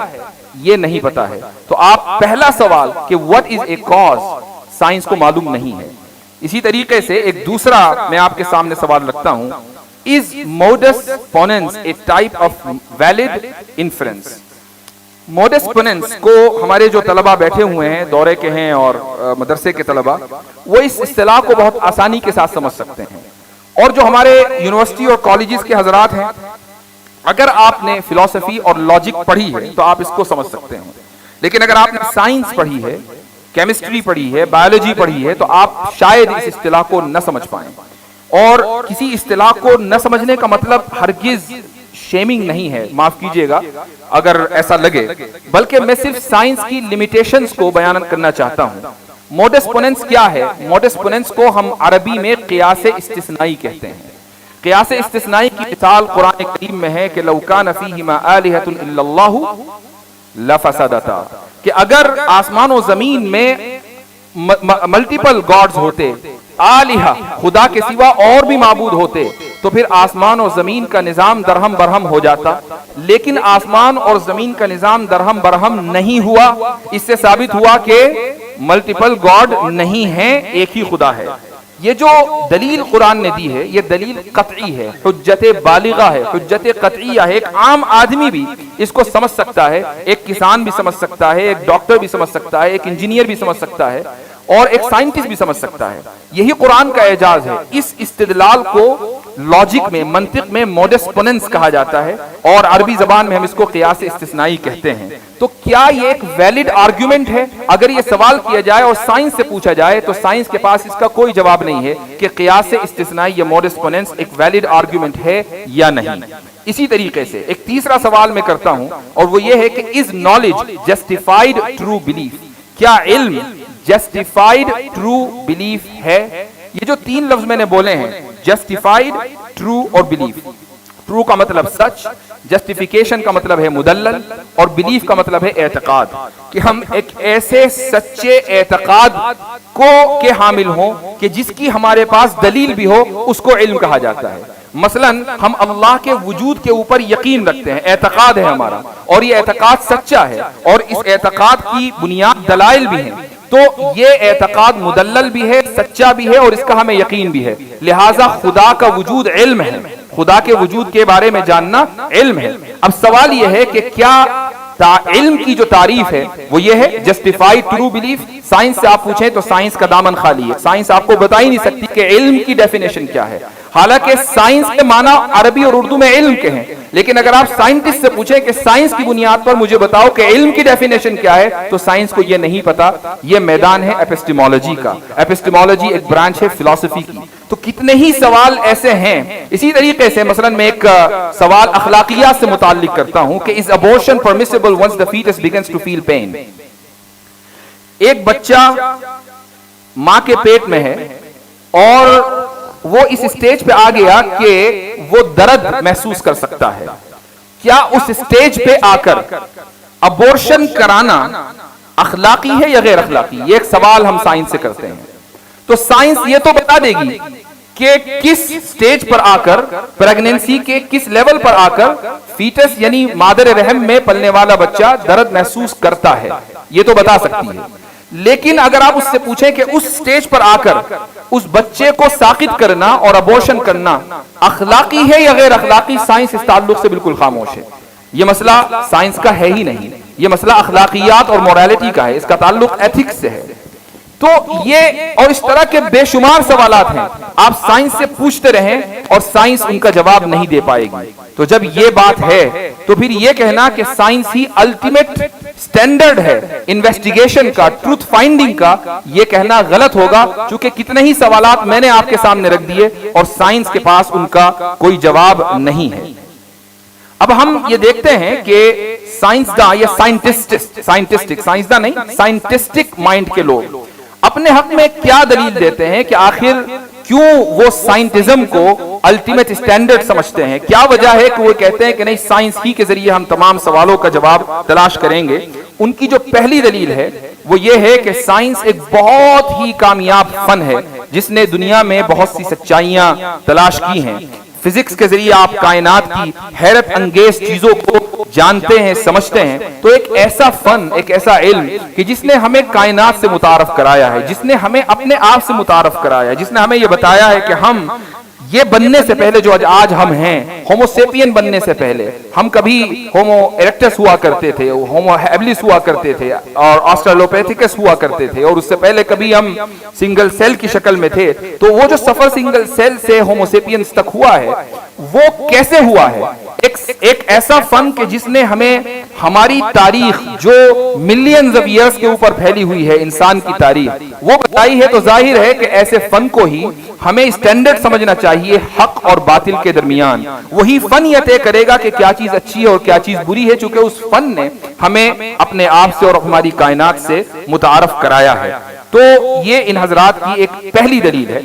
یہ نہیں پتا ہے۔ تو آپ پہلا سوال کہ what is a cause science کو معلوم نہیں ہے۔ اسی طریقے سے ایک دوسرا میں آپ کے سامنے سوال رکھتا ہوں، is modus ponens a type of valid inference؟ Modus ponens کو ہمارے جو طلبہ بیٹھے ہوئے ہیں، دورے کے ہیں اور مدرسے کے طلبہ، وہ اس اصطلاح کو بہت آسانی کے ساتھ سمجھ سکتے ہیں، اور جو ہمارے یونیورسٹی اور کالجز کے حضرات ہیں، اگر آپ نے فلسفی اور لاجک پڑھی ہے تو آپ اس کو سمجھ سکتے ہیں، لیکن اگر آپ نے سائنس پڑھی ہے، کیمسٹری پڑھی ہے، بایولوجی پڑھی ہے، تو آپ شاید اس اصطلاح کو نہ سمجھ پائیں۔ اور کسی اصطلاح کو نہ سمجھنے کا مطلب ہرگز شیمنگ نہیں ہے، معاف کیجئے گا اگر ایسا لگے، بلکہ میں صرف سائنس کی لیمیٹیشنز کو بیان کرنا چاہتا ہوں۔ موڈس پوننس کیا ہے؟ موڈس پوننس کو ہم عربی میں قیاس استثنائی کہتے ہیں۔ قیاس استثنائی کی مثال قرآن کریم میں ہے کہ لو کان فیہما آلہۃ الا اللہ لفسدتا، کہ اگر آسمان و زمین میں ملٹیپل گاڈز ہوتے، آلہہ خدا کے سوا اور بھی معبود ہوتے، تو پھر آسمان اور زمین کا نظام درہم برہم ہو جاتا، لیکن آسمان اور زمین کا نظام درہم برہم نہیں ہوا۔ اس سے ثابت ہوا کہ ملٹیپل گاڈ نہیں ہیں، ایک ہی خدا ہے۔ یہ جو دلیل قرآن نے دی ہے یہ دلیل قطعی ہے، حجت بالغہ ہے، حجت قطعیہ ہے، ایک عام آدمی بھی اس کو سمجھ سکتا ہے، ایک کسان بھی سمجھ سکتا ہے، ایک ڈاکٹر بھی سمجھ سکتا ہے، ایک انجینئر بھی سمجھ سکتا ہے، اور ایک سائنٹسٹ بھی سمجھ سکتا ہے۔ یہی قرآن کا اعجاز ہے۔ اس استدلال کو لاجک میں، منطق میں موڈس پوننس کہا جاتا ہے، اور عربی زبان میں ہم اس کو قیاس استثنائی کہتے ہیں۔ تو کیا یہ ایک ویلڈ آرگیومنٹ ہے؟ اگر یہ سوال کیا جائے اور سائنس سے پوچھا جائے تو سائنس کے پاس اس کا کوئی جواب نہیں ہے کہ قیاس استثنائی یا موڈس پوننس ایک ویلڈ آرگیومنٹ ہے یا نہیں۔ اسی طریقے سے ایک تیسرا سوال میں کرتا ہوں، اور وہ یہ ہے کہ is knowledge justified true belief? کیا علم جسٹیفائڈ ٹرو بلیف ہے؟ یہ جو تین لفظ میں نے بولے ہیں، جسٹیفائڈ، ٹرو اور بلیف۔ ٹرو کا مطلب سچ، جسٹیفیکیشن کا مطلب ہے مدلل، اور بلیف کا مطلب ہے اعتقاد، کہ ہم ایک ایسے سچے اعتقاد کو کے حامل ہوں کہ جس کی ہمارے پاس دلیل بھی ہو، اس کو علم کہا جاتا ہے۔ مثلا ہم اللہ کے وجود کے اوپر یقین رکھتے ہیں، اعتقاد ہے ہمارا، اور یہ اعتقاد سچا ہے، اور اس اعتقاد کی بنیاد دلائل بھی ہیں، تو یہ اعتقاد مدلل بھی ہے، سچا بھی ہے، اور اس کا ہمیں یقین بھی ہے۔ لہٰذا خدا کا وجود علم ہے، خدا کے وجود کے بارے میں جاننا علم ہے۔ اب سوال یہ ہے کہ کیا علم کی جو تعریف ہے وہ یہ ہے جسٹیفائڈ ٹرو بلیف؟ سائنس سے آپ پوچھیں تو سائنس کا دامن خالی ہے، سائنس آپ کو بتا ہی نہیں سکتی کہ علم کی ڈیفینیشن کیا ہے، حالانکہ سائنس کے معنی عربی اور اردو میں علم کے ہیں، لیکن اگر آپ سائنٹسٹ سے پوچھیں کہ سائنس کی بنیاد پر مجھے بتاؤ کہ علم کی ڈیفینیشن کیا ہے، تو سائنس کو یہ نہیں پتا۔ یہ میدان ہے ایپسٹیمولوجی کا۔ ایپسٹیمولوجی ایک برانچ ہے فلسفی کی۔ تو کتنے ہی سوال ایسے ہیں۔ اسی طریقے سے مثلا میں ایک سوال اخلاقیات سے متعلق کرتا ہوں کہ is abortion permissible once the fetus begins to feel pain؟ ایک بچہ ماں کے پیٹ میں ہے اور وہ اس سٹیج پہ آ گیا کہ وہ درد محسوس کر سکتا ہے، کیا اس سٹیج پہ آ کر ابورشن کرانا اخلاقی ہے یا غیر اخلاقی؟ یہ ایک سوال ہم سائنس سے کرتے ہیں۔ تو سائنس یہ تو بتا دے گی کہ کس سٹیج پر آ کر، پریگننسی کے کس لیول پر آ کر فیٹس یعنی مادر رحم میں پلنے والا بچہ درد محسوس کرتا ہے، یہ تو بتا سکتی ہے، لیکن اگر آپ اس سے پوچھیں کہ اس سٹیج پر آ کر اس بچے کو ساقط کرنا اور ابورشن کرنا اخلاقی ہے یا غیر اخلاقی، سائنس اس تعلق سے بالکل خاموش ہے۔ یہ مسئلہ سائنس کا ہے ہی نہیں، یہ مسئلہ اخلاقیات اور موریلٹی کا ہے، اس کا تعلق ایتھکس سے ہے۔ تو یہ اور اس طرح کے بے شمار سوالات ہیں، آپ سائنس سے پوچھتے رہیں اور سائنس ان کا جواب نہیں دے پائے گی۔ تو جب یہ بات ہے تو پھر یہ کہنا کہ سائنس ہی الٹیمیٹ سٹینڈرڈ ہے انویسٹیگیشن کا، ٹروتھ فائنڈنگ کا، یہ کہنا غلط ہوگا، چونکہ کتنے ہی سوالات میں نے آپ کے سامنے رکھ دیے اور سائنس کے پاس ان کا کوئی جواب نہیں ہے۔ اب ہم یہ دیکھتے ہیں کہ سائنسداں یا سائنسداں نہیں، سائنٹسٹک مائنڈ کے لوگ اپنے حق میں کیا دلیل دیتے ہیں کہ آخر کیوں وہ سائنٹزم کو الٹیمیٹ سٹینڈرڈ سمجھتے ہیں، کیا وجہ ہے کہ وہ کہتے ہیں کہ نہیں، سائنس ہی کے ذریعے ہم تمام سوالوں کا جواب تلاش کریں گے۔ ان کی جو پہلی دلیل ہے وہ یہ ہے کہ سائنس ایک بہت ہی کامیاب فن ہے جس نے دنیا میں بہت سی سچائیاں تلاش کی ہیں۔ فزکس کے ذریعے آپ کائنات کی حیرت انگیز چیزوں کو جانتے ہیں، سمجھتے ہیں۔ تو ایک ایسا فن، ایک ایسا علم کہ جس نے ہمیں کائنات سے متعارف کرایا ہے، جس نے ہمیں اپنے آپ سے متعارف کرایا ہے، جس نے ہمیں یہ بتایا ہے کہ ہم یہ بننے سے پہلے جو آج ہم ہیں، ہومو سیپین بننے سے پہلے ہم کبھی ہومو ایرکٹس ہوا کرتے تھے، ہومو ہیبلس ہوا کرتے تھے اور آسٹرالوپیتھیکس ہوا کرتے تھے، اور اس سے پہلے کبھی ہم سنگل سیل کی شکل میں تھے۔ تو وہ جو سفر سنگل سیل سے ہومو سیپینز تک ہوا ہے وہ کیسے ہوا ہے؟ ایک ایسا فن کہ جس نے ہمیں ہماری تاریخ جو ملینز آف ایئرز کے اوپر پھیلی ہوئی ہے، انسان کی تاریخ، وہ بتائی ہے۔ تو ظاہر ہے کہ ایسے فن کو ہی ہمیں اسٹینڈرڈ سمجھنا چاہیے حق اور باطل کے درمیان۔ وہی فن یہ طے کرے گا کہ کیا چیز اچھی ہے اور کیا چیز بری ہے، چونکہ اس فن نے ہمیں اپنے آپ سے اور ہماری کائنات سے متعارف کرایا ہے۔ تو یہ ان حضرات کی ایک پہلی دلیل ہے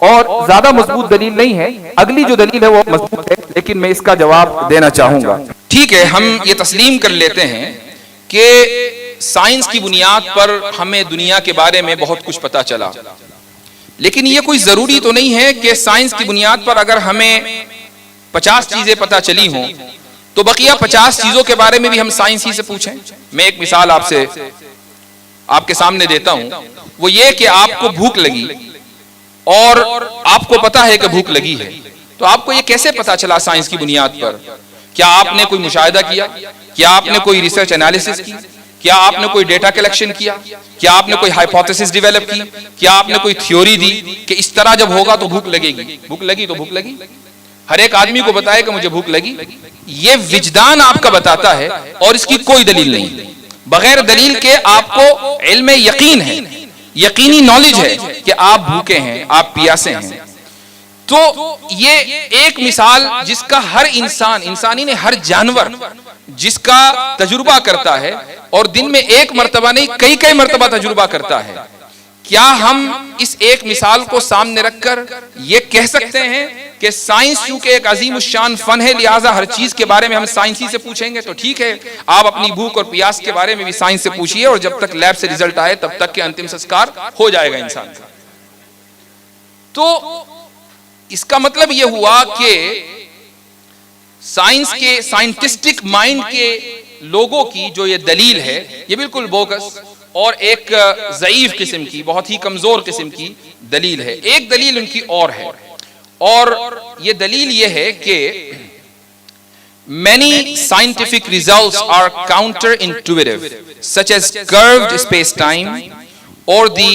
اور زیادہ مضبوط دلیل نہیں ہے۔ اگلی جو دلیل ہے وہ مضبوط ہے، لیکن میں اس کا جواب دینا چاہوں گا۔ ٹھیک ہے، ہم یہ تسلیم کر لیتے ہیں کہ سائنس کی بنیاد پر ہمیں دنیا کے بارے میں بہت کچھ پتا چلا، لیکن یہ کوئی ضروری تو نہیں ہے کہ سائنس کی بنیاد پر اگر ہمیں 50 چیزیں پتا چلی ہوں تو بقیہ 50 چیزوں کے بارے میں بھی ہم سائنس ہی سے پوچھیں۔ میں ایک مثال آپ کے سامنے دیتا ہوں، وہ یہ کہ آپ کو بھوک لگی اور آپ کو پتا ہے کہ بھوک لگی ہے، تو آپ کو یہ کیسے پتا چلا سائنس کی بنیاد پر؟ کیا آپ نے کوئی مشاہدہ کیا؟ کیا آپ نے کوئی ریسرچ انالیسس کی؟ کیا آپ نے کوئی ڈیٹا کلیکشن کیا؟ کیا آپ نے کوئی ہائپوتھیسس ڈیولپ کی؟ کیا آپ نے کوئی تھیوری دی کہ اس طرح جب ہوگا تو بھوک لگے گی؟ بھوک لگی تو بھوک لگی۔ ہر ایک آدمی کو بتائے کہ مجھے بھوک لگی، یہ وجدان آپ کا بتاتا ہے اور اس کی کوئی دلیل نہیں۔ بغیر دلیل کے آپ کو علم یقین ہے، یقینی نالج ہے کہ آپ بھوکے ہیں، آپ پیاسے ہیں۔ تو یہ ایک مثال جس کا ہر انسانی نے ہر جانور جس کا تجربہ کرتا ہے اور دن میں ایک مرتبہ نہیں کئی مرتبہ تجربہ کرتا ہے، کیا ہم اس ایک مثال کو سامنے رکھ کر یہ کہہ سکتے ہیں کہ سائنس چونکہ ایک عظیم الشان فن ہے لہٰذا ہر چیز کے بارے میں ہم سائنس ہی سے پوچھیں گے؟ تو ٹھیک ہے، آپ اپنی بھوک اور پیاس کے بارے میں بھی سائنس سے پوچھئے اور جب تک لیب سے ریزلٹ آئے تب تک کہ انتم سنسکار ہو جائے گا انسان کا۔ تو اس کا مطلب یہ ہوا کہ سائنس کے سائنٹسٹک مائنڈ کے لوگوں کی جو یہ دلیل ہے یہ بالکل بوگس اور ایک ضعیف قسم کی، بہت ہی کمزور قسم کی دلیل ہے۔ ایک دلیل ان کی اور ہے، اور یہ دلیل یہ ہے کہ many scientific results are counterintuitive such as curved space-time or the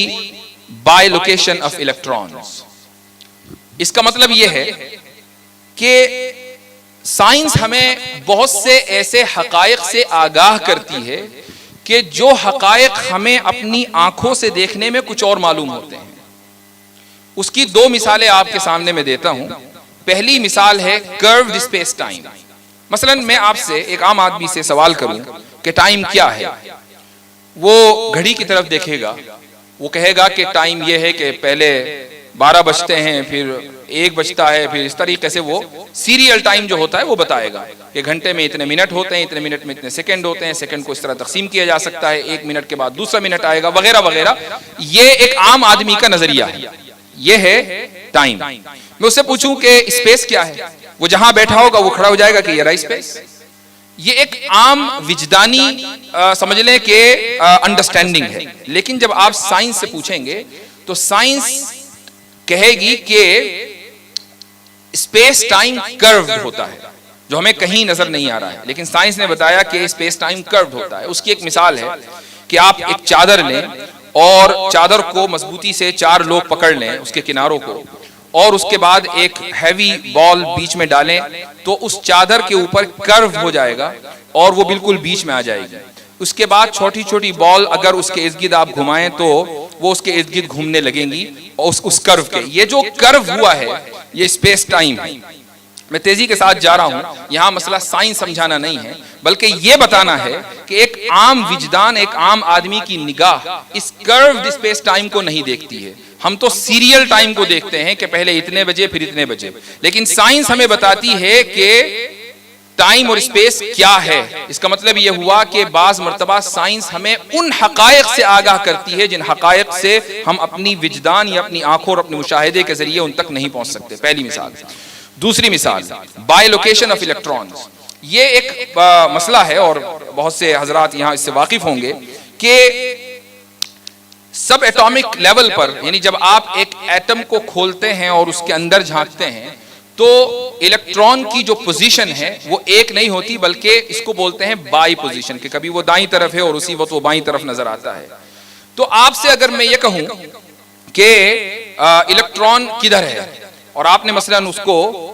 bilocation of electrons۔ اس کا مطلب یہ ہے کہ سائنس ہمیں بہت سے ایسے حقائق سے آگاہ کرتی ہے کہ جو حقائق ہمیں اپنی آنکھوں سے دیکھنے میں کچھ اور معلوم ہوتے ہیں۔ اس کی دو مثالیں آپ کے سامنے میں دیتا ہوں۔ پہلی مثال ہے curved space time۔ مثلا میں آپ سے ایک عام آدمی سے سوال کروں کہ ٹائم کیا ہے، وہ گھڑی کی طرف دیکھے گا، وہ کہے گا کہ ٹائم یہ ہے کہ پہلے 12 بجتے ہیں، پھر 1 بجتا ہے، پھر اس طریقے سے وہ سیریل ٹائم جو ہوتا ہے وہ بتائے گا کہ گھنٹے میں اتنے منٹ ہوتے ہیں، اتنے منٹ میں اتنے سیکنڈ ہوتے ہیں، سیکنڈ کو اس طرح تقسیم کیا جا سکتا ہے، 1 منٹ کے بعد دوسرا منٹ آئے گا، وغیرہ وغیرہ۔ یہ ایک عام آدمی کا نظریہ ہے، یہ ہے ٹائم۔ میں اس سے پوچھوں کہ اسپیس کیا ہے، وہ جہاں بیٹھا ہوگا وہ کھڑا ہو جائے گا کہ یہ رہا اسپیس۔ یہ ایک عام وجدانی سمجھ لیں کہ انڈرسٹینڈنگ ہے، لیکن جب آپ سائنس سے پوچھیں گے تو سائنس کہے گی کہ اسپیس ٹائم کروڈ ہوتا ہے، جو ہمیں کہیں نظر نہیں آ رہا ہے، لیکن سائنس نے بتایا کہ اسپیس ٹائم کروڈ ہوتا ہے۔ اس کی ایک مثال ہے کہ آپ ایک چادر لیں اور چادر کو مضبوطی سے 4 لوگ پکڑ لیں اس کے کناروں کو، اور اس کے بعد ایک ہیوی بال بیچ میں ڈالیں تو اس چادر کے اوپر کرو ہو جائے گا اور وہ بالکل بیچ میں آ جائے گی۔ اس کے بعد چھوٹی چھوٹی بال اگر اس کے ارد گرد آپ گھمائیں تو وہ اس کے ارد گرد گھومنے لگیں گی اس کرو کے۔ یہ جو کرو ہوا ہے یہ اسپیس ٹائم ہے۔ میں تیزی کے ساتھ جا رہا ہوں، یہاں مسئلہ سائنس سمجھانا نہیں ہے بلکہ یہ بتانا ہے کہ ایک عام وجدان، ایک عام آدمی کی نگاہ اس کروڈ اسپیس ٹائم کو نہیں دیکھتی ہے۔ ہم تو سیریل ٹائم کو دیکھتے ہیں کہ پہلے اتنے بجے پھر اتنے بجے، لیکن سائنس ہمیں بتاتی ہے کہ ٹائم اور اسپیس کیا ہے۔ اس کا مطلب یہ ہوا کہ بعض مرتبہ سائنس ہمیں ان حقائق سے آگاہ کرتی ہے جن حقائق سے ہم اپنی وجدان یا اپنی آنکھوں اور اپنے مشاہدے کے ذریعے ان تک نہیں پہنچ سکتے۔ پہلی مثال۔ دوسری مثال، بائی لوکیشن آف الیکٹرانز۔ یہ ایک مسئلہ ہے اور بہت سے حضرات یہاں اس سے واقف ہوں گے کہ سب ایٹامک لیول پر، یعنی جب آپ ایک ایٹم کو کھولتے ہیں اور اس کے اندر جھانکتے ہیں تو الیکٹران کی جو پوزیشن ہے وہ ایک نہیں ہوتی بلکہ اس کو بولتے ہیں بائی پوزیشن، کہ کبھی وہ دائیں طرف ہے اور اسی وقت وہ بائیں طرف نظر آتا ہے۔ تو آپ سے اگر میں یہ کہوں کہ الیکٹران کدھر ہے اور آپ نے مثلا اس کو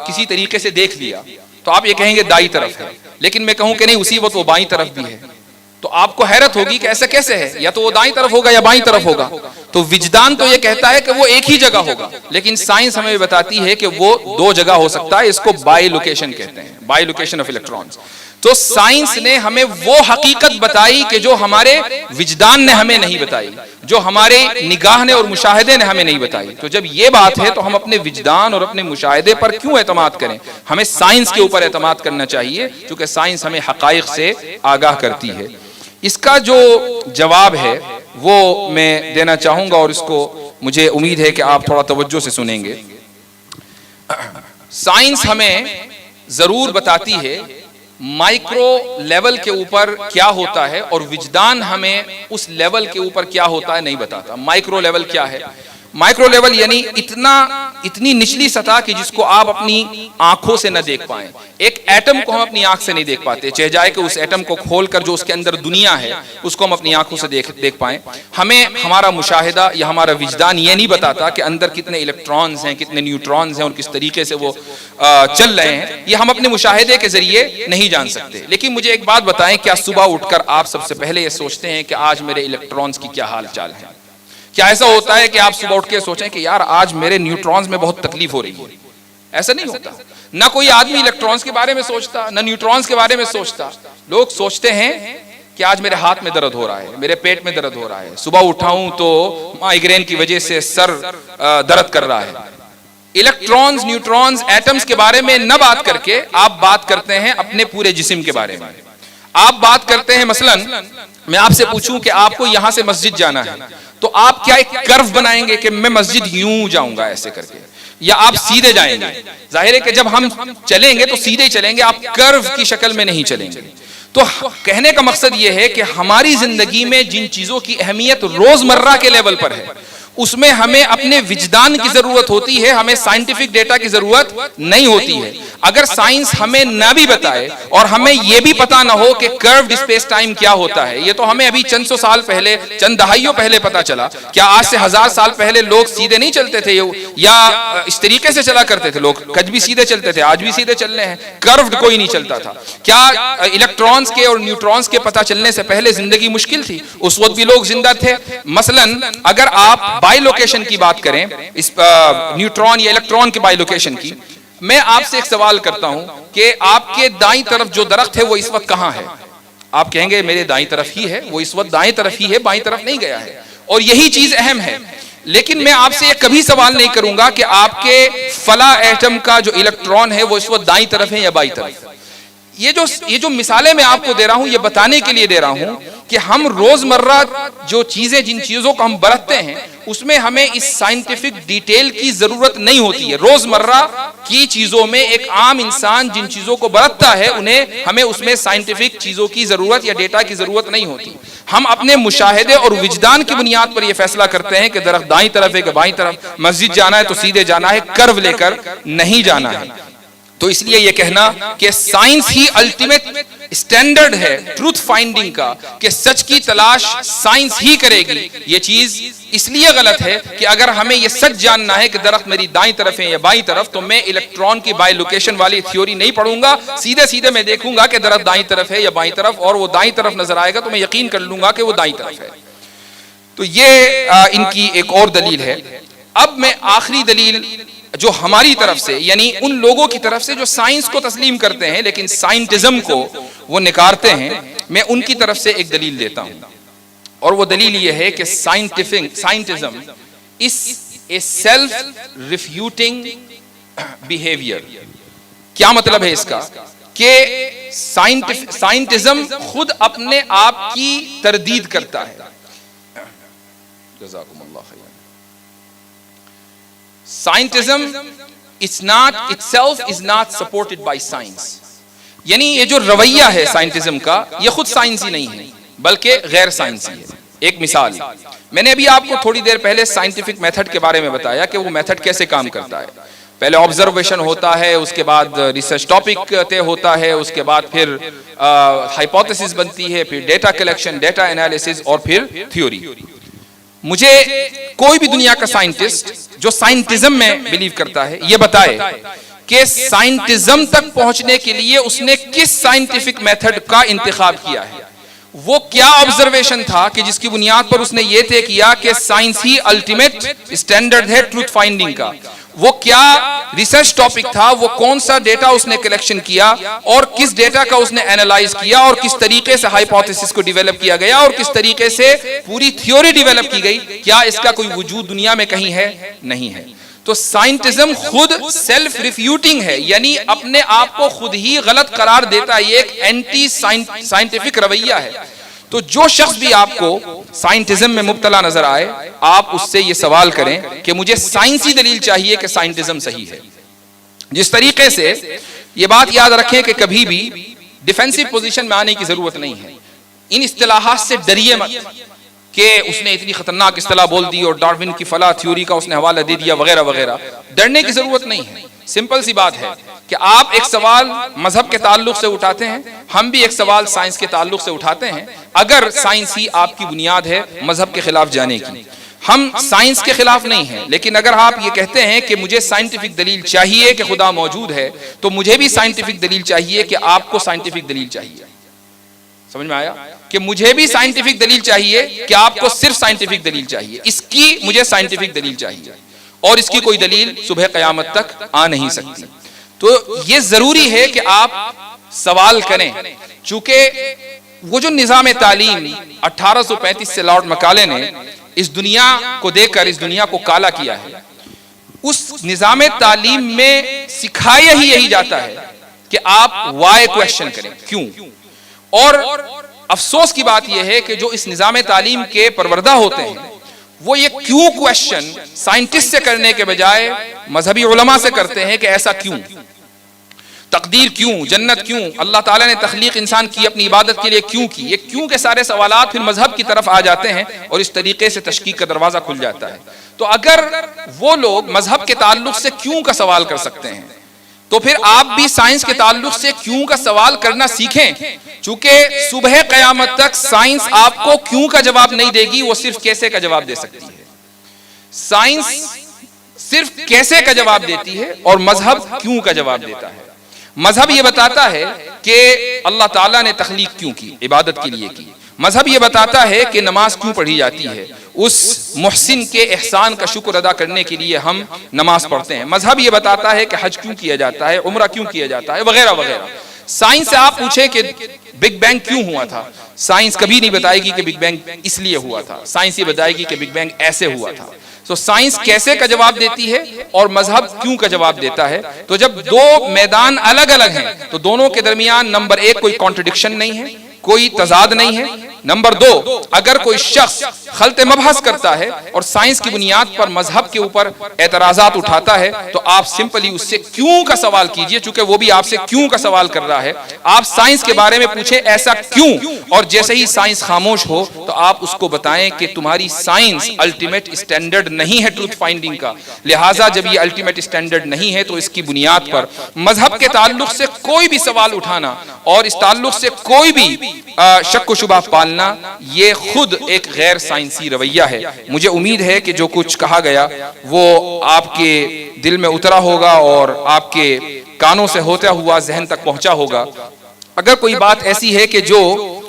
کسی طریقے سے دیکھ لیا تو آپ یہ کہیں گے دائیں طرف ہے، لیکن میں کہوں کہ نہیں اسی وقت وہ بائیں طرف بھی ہے، تو آپ کو حیرت ہوگی کہ ایسا کیسے ہے، یا تو وہ دائیں طرف ہوگا یا بائیں طرف ہوگا۔ تو وجدان تو یہ کہتا ہے کہ وہ ایک ہی جگہ ہوگا، لیکن سائنس ہمیں بتاتی ہے کہ وہ 2 جگہ ہو سکتا ہے۔ اس کو بائی لوکیشن کہتے ہیں، بائی لوکیشن آف الیکٹرانز۔ تو سائنس نے ہمیں وہ حقیقت بتائی کہ جو ہمارے وجدان نے ہمیں نہیں بتائی، جو ہمارے نگاہ نے اور مشاہدے نے ہمیں نہیں بتائی۔ تو جب یہ بات ہے تو ہم اپنے وجدان اور اپنے مشاہدے پر کیوں اعتماد کریں؟ ہمیں سائنس کے اوپر اعتماد کرنا چاہیے کیونکہ سائنس ہمیں حقائق سے آگاہ کرتی ہے۔ اس کا جو جواب ہے وہ میں دینا چاہوں گا اور اس کو مجھے امید ہے کہ آپ تھوڑا توجہ سے سنیں گے۔ سائنس ہمیں ضرور بتاتی ہے مائکرو لیول کے اوپر کیا ہوتا ہے اور وجدان ہمیں اس لیول کے اوپر کیا ہوتا ہے نہیں بتاتا۔ مائکرو لیول کیا ہے؟ مائکرو لیول یعنی اتنی نچلی سطح کہ جس کو آپ اپنی آنکھوں سے نہ دیکھ پائیں۔ ایک ایٹم کو ہم اپنی آنکھ سے نہیں دیکھ پاتے، چاہے جائے کہ اس ایٹم کو کھول کر جو اس کے اندر دنیا ہے اس کو ہم اپنی آنکھوں سے دیکھ پائیں۔ ہمیں ہمارا مشاہدہ یا ہمارا وجدان یہ نہیں بتاتا کہ اندر کتنے الیکٹرانز ہیں، کتنے نیوٹرانز ہیں اور کس طریقے سے وہ چل رہے ہیں، یہ ہم اپنے مشاہدے کے ذریعے نہیں جان سکتے۔ لیکن مجھے ایک بات بتائیں، کیا صبح اٹھ کر آپ سب سے پہلے یہ سوچتے ہیں کہ آج میرے الیکٹرانز کی کیا حال چال ہے؟ کیا ایسا ہوتا ہے کہ آپ صبح اٹھ کے سوچیں کہ یار آج میرے نیوٹرانز میں بہت تکلیف ہو رہی ہے؟ ایسا نہیں ہوتا۔ نہ کوئی آدمی الیکٹرانز کے بارے میں سوچتا، نہ نیوٹرانز کے بارے میں سوچتا۔ لوگ سوچتے ہیں کہ آج میرے ہاتھ میں درد ہو رہا ہے، میرے پیٹ میں درد ہو رہا ہے، صبح اٹھاؤں تو مائیگرین کی وجہ سے سر درد کر رہا ہے۔ الیکٹرانز، نیوٹرانز، ایٹمز کے بارے میں نہ بات کر کے آپ بات کرتے ہیں اپنے پورے جسم کے بارے میں۔ آپ بات کرتے ہیں، مثلا میں آپ سے پوچھوں کہ آپ کو یہاں سے مسجد جانا ہے تو آپ کیا ایک کرو بنائیں گے کہ میں مسجد یوں جاؤں گا ایسے کر کے، یا آپ سیدھے جائیں گے؟ ظاہر ہے کہ جب ہم چلیں گے تو سیدھے چلیں گے، آپ کرو کی شکل میں نہیں چلیں گے۔ تو کہنے کا مقصد یہ ہے کہ ہماری زندگی میں جن چیزوں کی اہمیت روزمرہ کے لیول پر ہے اس میں ہمیں اپنے وجدان کی ضرورت ہوتی ہے، ہمیں سائنٹیفک ڈیٹا کی ضرورت نہیں ہوتی ہے۔ اگر سائنس ہمیں نہ بھی بتائے اور ہمیں یہ بھی پتا نہ ہو کہ کروڈ اسپیس ٹائم کیا ہوتا ہے، یہ تو ہمیں ابھی چند سو سال پہلے، چند دہائیوں پہلے پتا چلا۔ کیا آج سے 1000 سال پہلے لوگ سیدھے نہیں چلتے تھے یا اس طریقے سے چلا کرتے تھے؟ لوگ کج بھی سیدھے چلتے تھے، آج بھی سیدھے چل رہے ہیں، کروڈ کوئی نہیں چلتا تھا۔ کیا الیکٹرانز کے اور نیوٹرانز کے پتا چلنے سے پہلے زندگی مشکل تھی؟ اس وقت بھی لوگ زندہ تھے۔ مثلا اگر آپ بائی لوکیشن کی بات کریں، اس نیوٹران یا الیکٹران کی بائی لوکیشن کی، میں آپ سے ایک سوال کرتا ہوں کہ آپ کے دائیں طرف جو درخت ہے وہ اس وقت کہاں ہے؟ آپ کہیں گے میرے دائیں طرف ہی ہے، وہ اس وقت دائیں طرف ہی ہے، بائیں طرف نہیں گیا ہے، اور یہی چیز اہم ہے۔ لیکن میں آپ سے یہ کبھی سوال نہیں کروں گا کہ آپ کے فلاں ایٹم کا جو الیکٹران ہے وہ اس وقت دائیں طرف ہے یا بائیں طرف۔ یہ جو مثالیں میں آپ کو دے رہا ہوں یہ بتانے کے لیے دے رہا ہوں کہ ہم روزمرہ جو چیزیں جن چیزوں کو ہم برتتے ہیں اس میں ہمیں اس سائنٹیفک ڈیٹیل کی ضرورت نہیں ہوتی ہے. روزمرہ کی چیزوں میں ایک عام انسان جن چیزوں کو برتتا ہے ہمیں اس میں سائنٹیفک چیزوں کی ضرورت یا ڈیٹا کی ضرورت نہیں ہوتی. ہم اپنے مشاہدے اور وجدان کی بنیاد پر یہ فیصلہ کرتے ہیں کہ درخت دائیں طرف ہے کہ بائیں طرف, مسجد جانا ہے تو سیدھے جانا ہے, کرو لے کر نہیں جانا ہے. تو اس لیے یہ کہنا کہ سائنس ہی الٹیمیٹ اسٹینڈرڈ ہے ٹروتھ فائنڈنگ کا, کہ سچ کی تلاش سائنس ہی کرے گی, یہ چیز اس لیے غلط ہے کہ اگر ہمیں یہ سچ جاننا ہے کہ درخت میری دائیں طرف ہے یا بائیں طرف تو میں الیکٹران کی بائی لوکیشن والی تھیوری نہیں پڑھوں گا, سیدھے میں دیکھوں گا کہ درخت دائیں طرف ہے یا بائیں طرف, اور وہ دائیں طرف نظر آئے گا تو میں یقین کر لوں گا کہ وہ دائیں طرف ہے. تو یہ ان کی ایک اور دلیل ہے. اب میں آخری دلیل جو ہماری طرف سے یعنی ان لوگوں کی طرف سے جو سائنس کو تسلیم کرتے ہیں لیکن سائنٹزم کو وہ نکارتے ہیں, میں ان کی طرف سے ایک دلیل دیتا ہوں, اور وہ دلیل یہ ہے کہ سائنٹزم از اے سیلف ریفیوٹنگ بیہیویئر. کیا مطلب ہے اس کا؟ کہ سائنٹزم خود اپنے آپ کی تردید کرتا ہے. جزاکم اللہ خیر. Scientism itself is not supported by science. یعنی یہ جو رویہ ہے سائنٹزم کا یہ خود سائنسی نہیں ہے بلکہ غیر سائنسی ہے. ایک مثال, میں نے ابھی آپ کو تھوڑی دیر پہلے سائنٹیفک میتھڈ کے بارے میں بتایا کہ وہ میتھڈ کیسے کام کرتا ہے. پہلے آبزرویشن ہوتا ہے, اس کے بعد ریسرچ ٹاپک طے ہوتا ہے, اس کے بعد پھر ہائپوتھیسس بنتی ہے, پھر ڈیٹا کلیکشن, ڈیٹا انالیسس, اور پھر تھیوری. مجھے کوئی بھی دنیا کا سائنٹسٹ جو سائنٹزم میں بلیو کرتا ہے یہ بتائے کہ سائنٹزم تک پہنچنے کے لیے اس نے کس سائنٹیفک میتھڈ کا انتخاب کیا ہے, وہ کیا آبزرویشن تھا کہ جس کی بنیاد پر اس نے یہ طے کیا کہ سائنس ہی الٹیمیٹ اسٹینڈرڈ ہے ٹروتھ فائنڈنگ کا, وہ کیا ریسرچ ٹاپک تھا, وہ کون سا ڈیٹا اس نے کلیکشن کیا اور کس ڈیٹا کا اس نے اینالائز کیا, اور کس طریقے سے ہائپوتھیسس کو ڈیولپ کیا گیا اور کس طریقے سے پوری تھیوری ڈیولپ کی گئی. کیا اس کا کوئی وجود دنیا میں کہیں ہے؟ نہیں ہے. تو سائنٹزم خود سیلف ریفیوٹنگ ہے, یعنی اپنے آپ کو خود ہی غلط قرار دیتا ہے. یہ ایک اینٹی سائنٹیفک رویہ ہے. تو جو شخص بھی آپ کو سائنٹزم میں مبتلا نظر آئے آپ اس سے یہ سوال کریں کہ مجھے سائنسی دلیل چاہیے کہ سائنٹزم صحیح ہے. جس طریقے سے یہ بات یاد رکھیں کہ کبھی بھی ڈیفینسو پوزیشن میں آنے کی ضرورت نہیں ہے. ان اصطلاحات سے ڈریے مت کہ اس نے اتنی خطرناک اصطلاح بول دی اور ڈارون کی فلاں تھیوری کا اس نے حوالہ دے دیا وغیرہ وغیرہ. ڈرنے کی ضرورت نہیں ہے. سمپل سی بات ہے کہ آپ ایک سوال مذہب کے تعلق سے اٹھاتے ہیں, ہم بھی ایک سوال سائنس کے تعلق سے اٹھاتے ہیں. اگر سائنس ہی آپ کی بنیاد ہے مذہب کے خلاف جانے کی, ہم سائنس کے خلاف نہیں ہیں, لیکن اگر آپ یہ کہتے ہیں کہ مجھے سائنٹیفک دلیل چاہیے کہ خدا موجود ہے تو مجھے بھی سائنٹیفک دلیل چاہیے کہ آپ کو سائنٹیفک دلیل چاہیے. سمجھ میں آیا کہ مجھے بھی سائنٹیفک دلیل چاہیے کہ آپ کو صرف سائنٹیفک دلیل چاہیے, اس کی مجھے سائنٹیفک دلیل چاہیے, اور اس کی کوئی دلیل صبح قیامت تک آ نہیں سکتی. تو یہ ضروری ہے کہ آپ سوال کریں, چونکہ وہ جو نظام تعلیم 1835 سے لارڈ مکالے نے اس دنیا کو دے کر اس دنیا کو کالا کیا ہے, اس نظام تعلیم میں سکھایا ہی یہی جاتا ہے کہ آپ وائی کویشچن کریں, کیوں. اور افسوس کی بات یہ ہے کہ جو اس نظام تعلیم کے پروردہ ہوتے ہیں وہ یہ کیوں کویشچن سائنٹسٹ سے کرنے کے بجائے مذہبی علماء سے کرتے ہیں کہ ایسا کیوں, تقدیر کیوں, جنت کیوں, اللہ تعالیٰ نے تخلیق انسان کی اپنی عبادت کے لیے کیوں کی. یہ کیوں کے سارے سوالات پھر مذہب کی طرف آ جاتے ہیں اور اس طریقے سے تشکیک کا دروازہ کھل جاتا ہے. تو اگر وہ لوگ مذہب کے تعلق سے کیوں کا سوال کر سکتے ہیں تو پھر آپ بھی سائنس کے تعلق سے کیوں کا سوال کرنا سیکھیں, چونکہ صبح قیامت تک سائنس آپ کو کیوں کا جواب نہیں دے گی, وہ صرف کیسے کا جواب دے سکتی ہے. سائنس صرف کیسے کا جواب دیتی ہے اور مذہب کیوں کا جواب دیتا ہے. مذہب یہ بتاتا ہے کہ اللہ تعالیٰ نے تخلیق کیوں کی, عبادت کے لیے کی. مذہب یہ بتاتا ہے کہ نماز کیوں پڑھی جاتی ہے, اس محسن کے احسان کا شکر ادا کرنے کے لیے ہم نماز پڑھتے ہیں. مذہب یہ بتاتا ہے کہ حج کیوں کیا جاتا ہے, عمرہ کیوں کیا جاتا ہے, وغیرہ وغیرہ. سائنس سے آپ پوچھیں کہ بگ بینگ کیوں ہوا تھا, سائنس کبھی نہیں بتائے گی کہ بگ بینگ اس لیے ہوا تھا, سائنس یہ بتائے گی کہ بگ بینگ ایسے ہوا تھا. تو سائنس کیسے کا جواب دیتی ہے اور مذہب کیوں کا جواب دیتا ہے؟ تو جب دو میدان الگ الگ ہیں تو دونوں کے درمیان نمبر ایک کوئی کانٹرڈکشن نہیں ہے، کوئی تضاد نہیں ہے. نمبر دو، اگر کوئی شخص خلط مبحث کرتا ہے اور سائنس کی بنیاد پر مذہب کے اوپر اعتراضات اٹھاتا ہے تو آپ سمپلی اس سے کیوں کا سوال کیجئے، چونکہ وہ بھی آپ سے کیوں کا سوال کر رہا ہے. آپ سائنس کے بارے میں پوچھیں ایسا کیوں، اور جیسے ہی سائنس خاموش ہو تو آپ اس کو بتائیں کہ تمہاری سائنس الٹیمیٹ اسٹینڈرڈ نہیں ہے ٹروتھ فائنڈنگ کا، لہٰذا جب یہ الٹیمیٹ اسٹینڈرڈ نہیں ہے تو اس کی بنیاد پر مذہب کے تعلق سے کوئی بھی سوال اٹھانا اور اس تعلق سے کوئی بھی شک و شبہ پالنا یہ خود ایک غیر سائنسی رویہ ہے. مجھے امید ہے کہ جو کچھ کہا گیا وہ آپ کے دل میں اترا ہوگا اور آپ کے کانوں سے ہوتا ہوا ذہن تک پہنچا ہوگا. اگر کوئی بات ایسی ہے کہ جو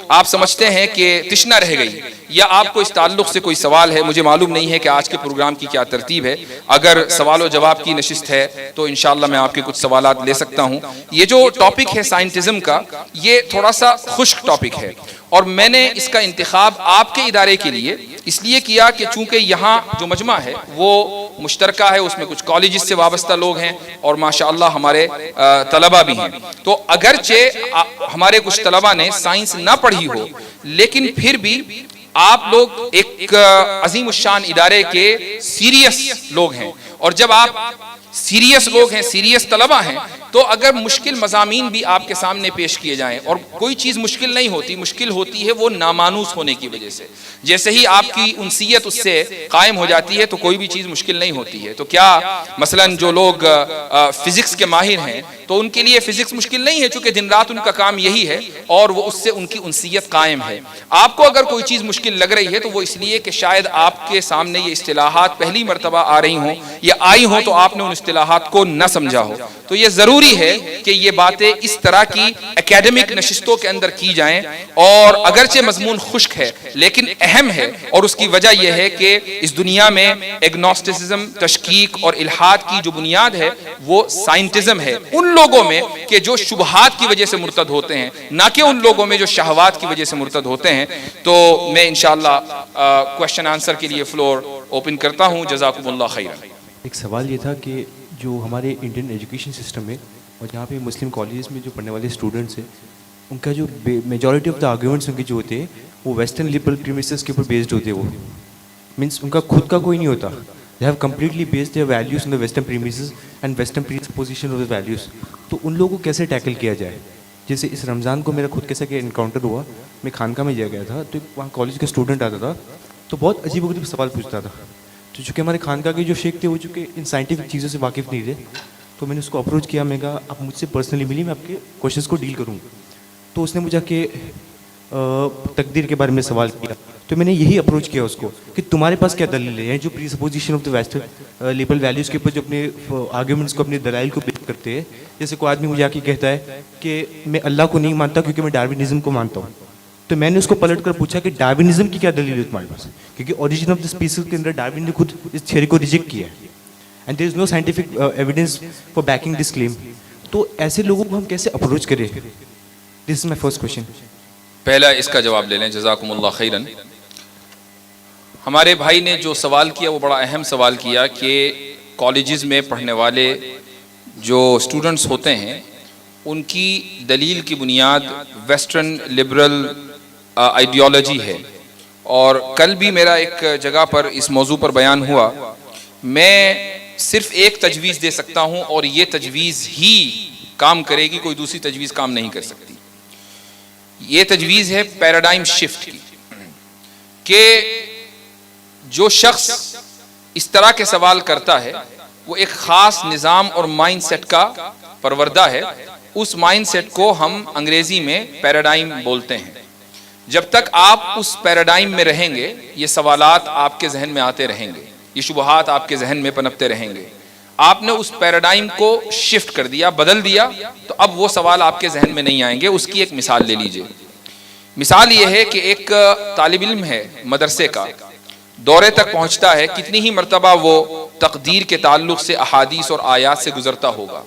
آپ سمجھتے ہیں کہ تشنہ رہ گئی یا آپ کو اس تعلق سے کوئی سوال ہے، مجھے معلوم نہیں ہے کہ آج کے پروگرام کی کیا ترتیب ہے، اگر سوال و جواب کی نشست ہے تو انشاءاللہ میں آپ کے کچھ سوالات لے سکتا ہوں. یہ جو ٹاپک ہے سائنٹزم کا، یہ تھوڑا سا خشک ٹاپک ہے اور میں نے اس کا انتخاب آپ کے ادارے کے لیے اس لیے کیا کہ چونکہ یہاں جو مجمع ہے وہ مشترکہ ہے، اس میں کچھ کالجز سے وابستہ لوگ ہیں اور ماشاءاللہ ہمارے طلبہ بھی ہیں. تو اگرچہ ہمارے کچھ طلبہ نے سائنس نہ پڑھی ہو لیکن پھر بھی آپ لوگ ایک عظیم الشان ادارے کے سیریس لوگ ہیں، اور جب آپ سیریس لوگ ہیں، سیریس طلبہ ہیں، تو اگر مشکل مضامین بھی آپ کے سامنے پیش کیے جائیں، اور کوئی چیز مشکل نہیں ہوتی، مشکل ہوتی ہے وہ نامانوس ہونے کی وجہ سے. جیسے ہی آپ کی انسیت اس سے قائم ہو جاتی ہے تو کوئی بھی چیز مشکل نہیں ہوتی ہے. تو کیا مثلا جو لوگ فزکس کے ماہر ہیں تو ان کے لیے فزکس مشکل نہیں ہے، چونکہ دن رات ان کا کام یہی ہے اور وہ اس سے ان کی انسیت قائم ہے. آپ کو اگر کوئی چیز مشکل لگ رہی ہے تو وہ اس لیے کہ شاید آپ کے سامنے یہ اصطلاحات پہلی مرتبہ آ رہی ہوں یا آئی ہوں تو آپ نے ان اصطلاحات کو نہ سمجھا ہو. تو یہ ضروری ہے کہ یہ باتیں اس طرح کی اکیڈمک نشستوں کے اندر کی جائیں، اور اگرچہ مضمون خشک ہے لیکن اہم ہے، اور اس کی وجہ یہ ہے کہ اس دنیا میں ایگنوسٹسزم، تشکیک اور الحاد کی جو بنیاد ہے وہ سائنٹزم ہے. ان لوگوں میں کہ جو شبہات کی وجہ سے مرتد ہوتے ہیں، نہ کہ ان لوگوں میں جو شہوات کی وجہ سے مرتد ہوتے ہیں. تو میں انشاءاللہ کوشچن آنسر کے لیے فلور اوپن کرتا ہوں. جزاکم اللہ خیرا. ایک سوال یہ تھا کہ جو ہمارے انڈین ایجوکیشن سسٹم میں اور یہاں پہ مسلم کالجز میں جو پڑھنے والے اسٹوڈنٹس ہیں، ان کا جو میجورٹی آف دا آرگیومنٹس ان کے جو ہوتے ہیں وہ ویسٹرن لبرل پریمیسز کے اوپر بیسڈ ہوتے ہیں. وہ مینس ان کا خود کا کوئی نہیں ہوتا. They have completely based their values in the western premises and western presupposition of the values. تو ان لوگوں کو کیسے ٹیکل کیا جائے؟ جیسے اس رمضان کو میرا خود کیسا کہ انکاؤنٹر ہوا، میں خانقاہ میں جا گیا تھا تو وہاں کالج کا اسٹوڈنٹ آتا تھا تو بہت عجیب و غریب سوال پوچھتا تھا. تو چونکہ ہمارے خانقاہ کے جو شیخ تھے وہ چونکہ ان سائنٹیفک چیزوں سے واقف نہیں تھے، تو میں نے اس کو اپروچ کیا. میں کہا آپ مجھ سے پرسنلی ملی، میں آپ کے کوشچنس کو ڈیل کروں. تو اس نے مجھے کہ تقدیر کے بارے میں سوال کیا. تو میں نے یہی اپروچ کیا اس کو کہ تمہارے پاس کیا دلیل ہے؟ جو presupposition of the western label values کے اوپر جو اپنے آرگیومنٹس کو، اپنے دلائل کو بیس کرتے ہیں. جیسے کوئی آدمی مجھے آ کے کہتا ہے کہ میں اللہ کو نہیں مانتا کیونکہ میں ڈاروینزم کو مانتا ہوں. تو میں نے اس کو پلٹ کر پوچھا کہ ڈاروینزم کی کیا دلیل ہے تمہارے پاس؟ کیونکہ اوریجن آف دا اسپیسیز کے اندر ڈاروین نے خود اس تھیوری کو ریجیکٹ کیا ہے and there is no scientific evidence for backing this claim. تو ایسے لوگوں کو ہم کیسے اپروچ کریں؟ This is my first question. پہلا اس کا جواب لے لیں. جزاکم اللہ خیرا. ہمارے بھائی نے جو سوال کیا وہ بڑا اہم سوال کیا کہ کالجز میں پڑھنے والے جو اسٹوڈنٹس ہوتے ہیں ان کی دلیل کی بنیاد ویسٹرن لبرل آئیڈیالوجی ہے. اور کل بھی میرا ایک جگہ پر اس موضوع پر بیان ہوا. میں صرف ایک تجویز دے سکتا ہوں اور یہ تجویز ہی کام کرے گی، کوئی دوسری تجویز کام نہیں کر سکتی. یہ تجویز ہے پیراڈائم شفٹ کی، کہ جو شخص اس طرح کے سوال کرتا ہے وہ ایک خاص نظام اور مائنڈ سیٹ کا پروردہ ہے. اس مائنڈ سیٹ کو ہم انگریزی میں پیراڈائم بولتے ہیں. جب تک آپ اس پیراڈائم میں رہیں گے یہ سوالات آپ کے ذہن میں آتے رہیں گے، یہ شبہات آپ کے ذہن میں پنپتے رہیں گے. آپ نے اس پیراڈائم کو شفٹ کر دیا، بدل دیا، تو اب وہ سوال آپ کے ذہن میں نہیں آئیں گے. اس کی ایک مثال لے لیجئے. مثال یہ ہے کہ ایک طالب علم ہے مدرسے کا، دورے تک پہنچتا ہے، کتنی ہی مرتبہ وہ تقدیر کے تعلق سے احادیث اور آیات سے گزرتا ہوگا،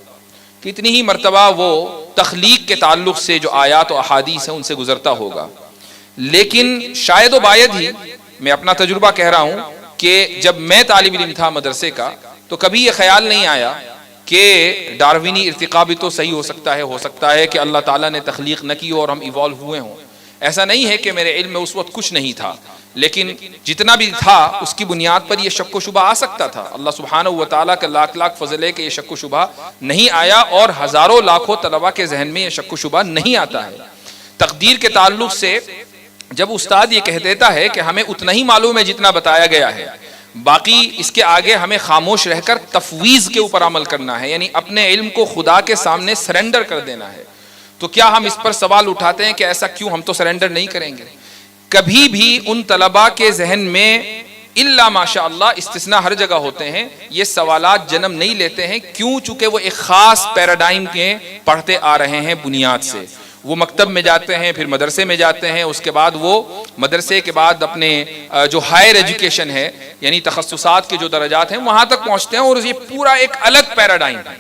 کتنی ہی مرتبہ وہ تخلیق کے تعلق سے جو آیات و احادیث ہیں ان سے گزرتا ہوگا. لیکن شاید و باید ہی، میں اپنا تجربہ کہہ رہا ہوں، کہ جب میں طالب علم تھا مدرسے کا تو کبھی یہ خیال نہیں آیا کہ ڈاروینی ارتقاء بھی تو صحیح ہو سکتا ہے کہ اللہ تعالیٰ نے تخلیق نہ کی اور ہم ایوالو ہوئے ہوں. ایسا نہیں ہے کہ میرے علم میں اس وقت کچھ نہیں تھا، لیکن جتنا بھی تھا اس کی بنیاد پر یہ شک و شبہ آ سکتا تھا. اللہ سبحانہ و تعالیٰ کا لاکھ لاکھ فضل ہے کہ یہ شک و شبہ نہیں آیا، اور ہزاروں لاکھوں طلباء کے ذہن میں یہ شک و شبہ نہیں آتا ہے. تقدیر کے تعلق سے جب استاد یہ کہہ دیتا ہے کہ ہمیں اتنا ہی معلوم ہے جتنا بتایا گیا ہے، باقی اس کے آگے ہمیں خاموش رہ کر تفویض کے اوپر عمل کرنا ہے، یعنی اپنے علم کو خدا کے سامنے سرنڈر کر دینا ہے، تو کیا ہم اس پر سوال اٹھاتے ہیں کہ ایسا کیوں؟ ہم تو سرنڈر نہیں کریں گے. کبھی بھی ان طلباء کے ذہن میں الا ماشاء اللہ استثناء ہر جگہ ہوتے ہیں، یہ سوالات جنم نہیں لیتے ہیں. کیوں؟ چونکہ وہ ایک خاص پیراڈائم کے پڑھتے آ رہے ہیں بنیاد سے. وہ مکتب میں جاتے ہیں، پھر مدرسے میں جاتے ہیں، اس کے بعد وہ مدرسے کے بعد اپنے جو ہائر ایجوکیشن ہے یعنی تخصصات کے جو درجات ہیں وہاں تک پہنچتے ہیں، اور یہ پورا ایک الگ پیراڈائم ہے.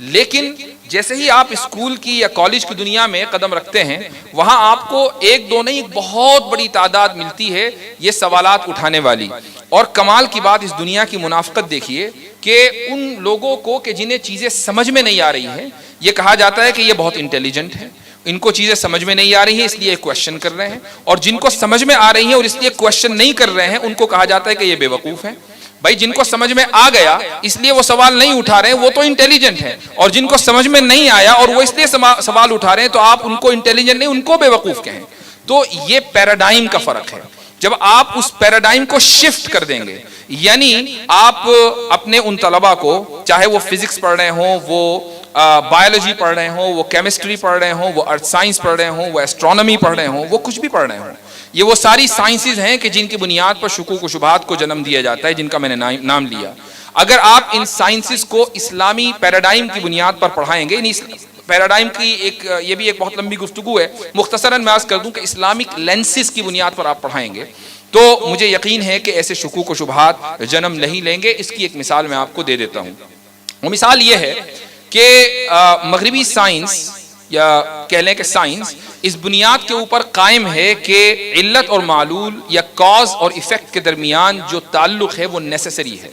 لیکن جیسے ہی آپ اسکول کی یا کالج کی دنیا میں قدم رکھتے ہیں، وہاں آپ کو ایک دو نہیں، ایک بہت بڑی تعداد ملتی ہے یہ سوالات اٹھانے والی. اور کمال کی بات اس دنیا کی منافقت دیکھیے کہ ان لوگوں کو کہ جنہیں چیزیں سمجھ میں نہیں آ رہی ہیں، یہ کہا جاتا ہے کہ یہ بہت انٹیلیجنٹ ہے، ان کو چیزیں سمجھ میں نہیں آ رہی ہیں اس لیے کویشچن کر رہے ہیں، اور جن کو سمجھ میں آ رہی ہیں اور اس لیے کویشچن نہیں کر رہے ہیں ان کو کہا جاتا ہے کہ یہ بے وقوف ہیں. بھائی جن کو سمجھ میں آ گیا اس لیے وہ سوال نہیں اٹھا رہے ہیں وہ تو انٹیلیجنٹ ہیں، اور جن کو سمجھ میں نہیں آیا اور وہ اس لیے سوال اٹھا رہے ہیں تو آپ ان کو انٹیلیجنٹ نہیں، ان کو بے وقوف کہیں. تو یہ پیراڈائم کا فرق ہے. جب آپ اس پیراڈائم کو شفٹ کر دیں گے، یعنی آپ اپنے ان طلباء کو، چاہے وہ فزکس پڑھ رہے ہوں، وہ بایولوجی پڑھ رہے ہوں، وہ کیمسٹری پڑھ رہے ہوں، وہ ارتھ سائنس پڑھ رہے ہوں، وہ ایسٹرونومی پڑھ رہے ہوں، وہ کچھ بھی پڑھ رہے ہوں، یہ وہ ساری سائنسز ہیں کہ جن کی بنیاد پر شکوک و شبہات کو جنم دیا جاتا ہے، جن کا میں نے نام لیا. اگر آپ ان سائنسز کو اسلامی پیراڈائم کی بنیاد پر پڑھائیں گے، یعنی پیراڈائم کی یہ بھی ایک بہت لمبی گفتگو ہے، مختصراً میں عرض کر دوں کہ اسلامک لینسز کی بنیاد پر آپ پڑھائیں گے تو مجھے یقین ہے کہ ایسے شکوک و شبہات جنم نہیں لیں گے. اس کی ایک مثال میں آپ کو دے دیتا ہوں. وہ مثال یہ ہے کہ مغربی سائنس یا کہہ لیں کہ سائنس اس بنیاد کے اوپر قائم ہے کہ علت اور معلول یا کاز اور ایفیکٹ کے درمیان جو تعلق ہے وہ نیسیسری ہے.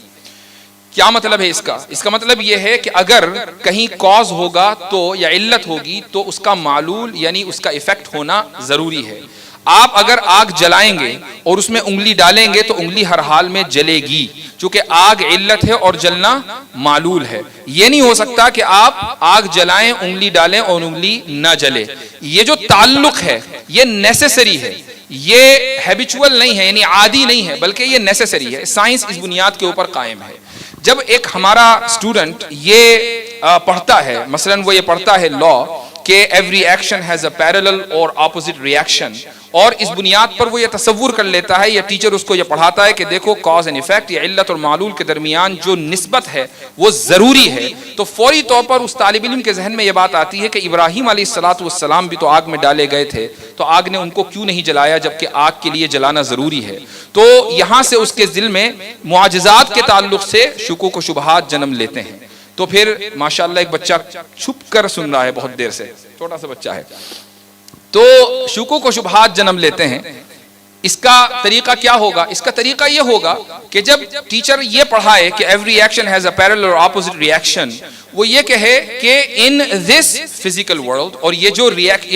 کیا مطلب ہے اس کا؟ اس کا مطلب یہ ہے کہ اگر کہیں کاز ہوگا تو یا علت ہوگی تو اس کا معلول یعنی اس کا ایفیکٹ ہونا ضروری ہے. آپ اگر آگ جلائیں گے اور اس میں انگلی ڈالیں گے تو انگلی ہر حال میں جلے گی، چونکہ آگ علت ہے اور جلنا معلول ہے. یہ نہیں ہو سکتا کہ آپ آگ جلائیں، انگلی ڈالیں اور انگلی نہ جلے. یہ جو تعلق ہے یہ نیسیسری ہے، یہ ہیبیچول نہیں ہے یعنی عادی نہیں ہے، بلکہ یہ نیسیسری ہے. سائنس اس بنیاد کے اوپر قائم ہے. جب ایک ہمارا اسٹوڈنٹ یہ پڑھتا ہے، مثلاً وہ یہ پڑھتا ہے لا کہ every action has a parallel اور اپوزٹ ریئیکشن، اور اس بنیاد پر وہ یہ تصور کر لیتا ہے یا ٹیچر اس کو یہ پڑھاتا ہے کہ دیکھو کاز اینڈ ایفیکٹ یا علت اور معلول کے درمیان جو نسبت ہے وہ ضروری ہے، تو فوری طور پر اس طالب علم کے ذہن میں یہ بات آتی ہے کہ ابراہیم علیہ السلام بھی تو آگ میں ڈالے گئے تھے، تو آگ نے ان کو کیوں نہیں جلایا جبکہ آگ کے لیے جلانا ضروری ہے. تو یہاں سے اس کے دل میں معجزات کے تعلق سے شکوک و شبہات جنم لیتے ہیں. تو پھر ماشاءاللہ ایک بچہ چھپ کر سن رہا ہے بہت دیر سے، چھوٹا سا بچہ ہے، تو شکوک و شبہات جنم لیتے ہیں. اس کا طریقہ کیا ہوگا؟ اس کا طریقہ یہ ہوگا کہ جب ٹیچر یہ پڑھائے کہ every action has a parallel اور اپوزٹ ریئیکشن، وہ یہ کہے کہ ان دس فزیکل ورلڈ، اور یہ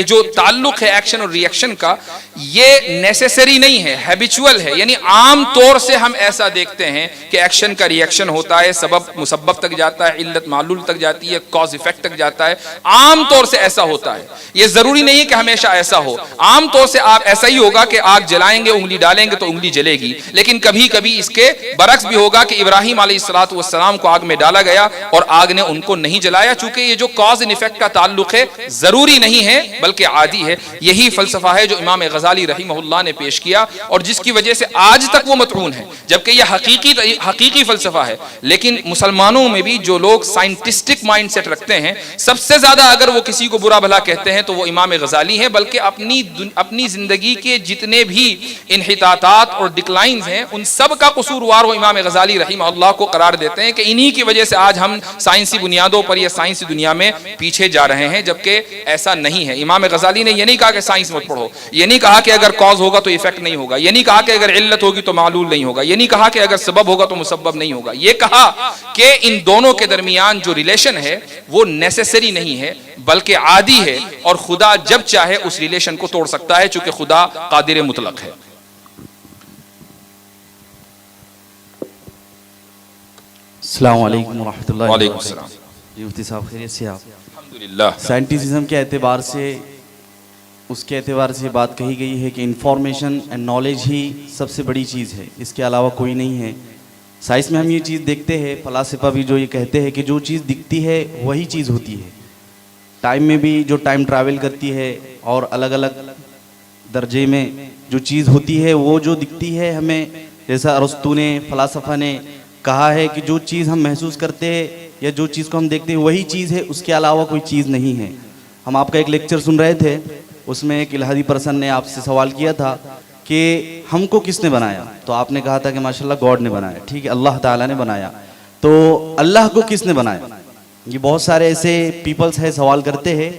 جو تعلق ہے ایکشن اور ریئیکشن کا یہ نیسیسری نہیں ہے، ہیبیچول ہے. یعنی عام طور سے ہم ایسا دیکھتے ہیں کہ ایکشن کا ریئیکشن ہوتا ہے، سبب مسبب تک جاتا ہے، علت معلول تک جاتی ہے، کاز ایفیکٹ تک جاتا ہے. عام طور سے ایسا ہوتا ہے، یہ ضروری نہیں ہے کہ ہمیشہ ایسا ہو. عام طور سے آپ ایسا ہی ہوگا کہ آگ جلائیں گے، انگلی ڈالیں گے تو انگلی جلے گی. لیکن کبھی کبھی اس کے برعکس بھی ہوگا کہ ابراہیم علیہ السلام کو آگ میں ڈالا گیا اور آگ نے ان کو نہیں جلایا، چونکہ یہ جو کاز اینڈ ایفیکٹ کا تعلق ہے ضروری نہیں ہے بلکہ عادی ہے. یہی فلسفہ ہے جو امام غزالی رحمہ اللہ نے پیش کیا اور جس کی وجہ سے آج تک وہ مطعون ہے، جبکہ یہ حقیقی فلسفہ ہے. لیکن مسلمانوں میں بھی جو لوگ سائنٹسٹک مائنڈ سیٹ رکھتے ہیں، سب سے زیادہ اگر وہ کسی کو برا بھلا کہتے ہیں تو وہ امام غزالی ہیں، بلکہ اپنی زندگی کے جتنے بھی انحطاطات اور ڈکلائنز ہیں ان سب کا قصوروار وہ امام غزالی رحمہ اللہ کو قرار دیتے ہیں کہ انہی کی وجہ سے آج ہم سائنسی بنیادوں پر یا سائنسی دنیا میں پیچھے جا رہے ہیں، جبکہ ایسا نہیں ہے۔ امام غزالی نے یہ نہیں کہا کہ سائنس مت پڑھو، یہ نہیں کہا کہ اگر کاز ہوگا تو ایفیکٹ نہیں ہوگا، یہ نہیں کہا کہ اگر علت ہوگی تو معلول نہیں ہوگا، یہ نہیں کہا کہ اگر سبب ہوگا تو مسبب نہیں ہوگا، یہ کہا کہ ان دونوں کے درمیان جو ریلیشن ہے وہ نیسیسری نہیں ہے بلکہ عادی ہے، اور خدا جب چاہے اس ریلیشن کو توڑ سکتا ہے چونکہ خدا قادر مطلق ہے۔ السلام علیکم ورحمۃ اللہ وعلیکم السلام۔ جی مفتی صاحب خیریت سے آپ؟ الحمدللہ۔ سائنٹیزم کے اعتبار سے اس کے اعتبار سے بات کہی گئی ہے کہ انفارمیشن اینڈ نالج ہی سب سے بڑی چیز ہے، اس کے علاوہ کوئی نہیں ہے۔ سائنس میں ہم یہ چیز دیکھتے ہیں، فلاسفہ بھی جو یہ کہتے ہیں کہ جو چیز دکھتی ہے وہی چیز ہوتی ہے۔ ٹائم میں بھی جو ٹائم ٹریول کرتی ہے اور الگ الگ درجے میں جو چیز ہوتی ہے وہ جو دکھتی ہے ہمیں، جیسا ارسطو نے فلاسفہ نے کہا ہے کہ جو چیز ہم محسوس کرتے ہیں یا جو چیز کو ہم دیکھتے ہیں وہی چیز ہے، اس کے علاوہ کوئی چیز نہیں ہے۔ ہم آپ کا ایک لیکچر سن رہے تھے، اس میں ایک الہادی پرسن نے آپ سے سوال کیا تھا کہ ہم کو کس نے بنایا، تو آپ نے کہا تھا کہ ماشاءاللہ گاڈ نے بنایا، ٹھیک ہے، اللہ تعالیٰ نے بنایا۔ تو اللہ کو کس نے بنایا؟ یہ بہت سارے ایسے پیپلز ہیں سوال کرتے ہیں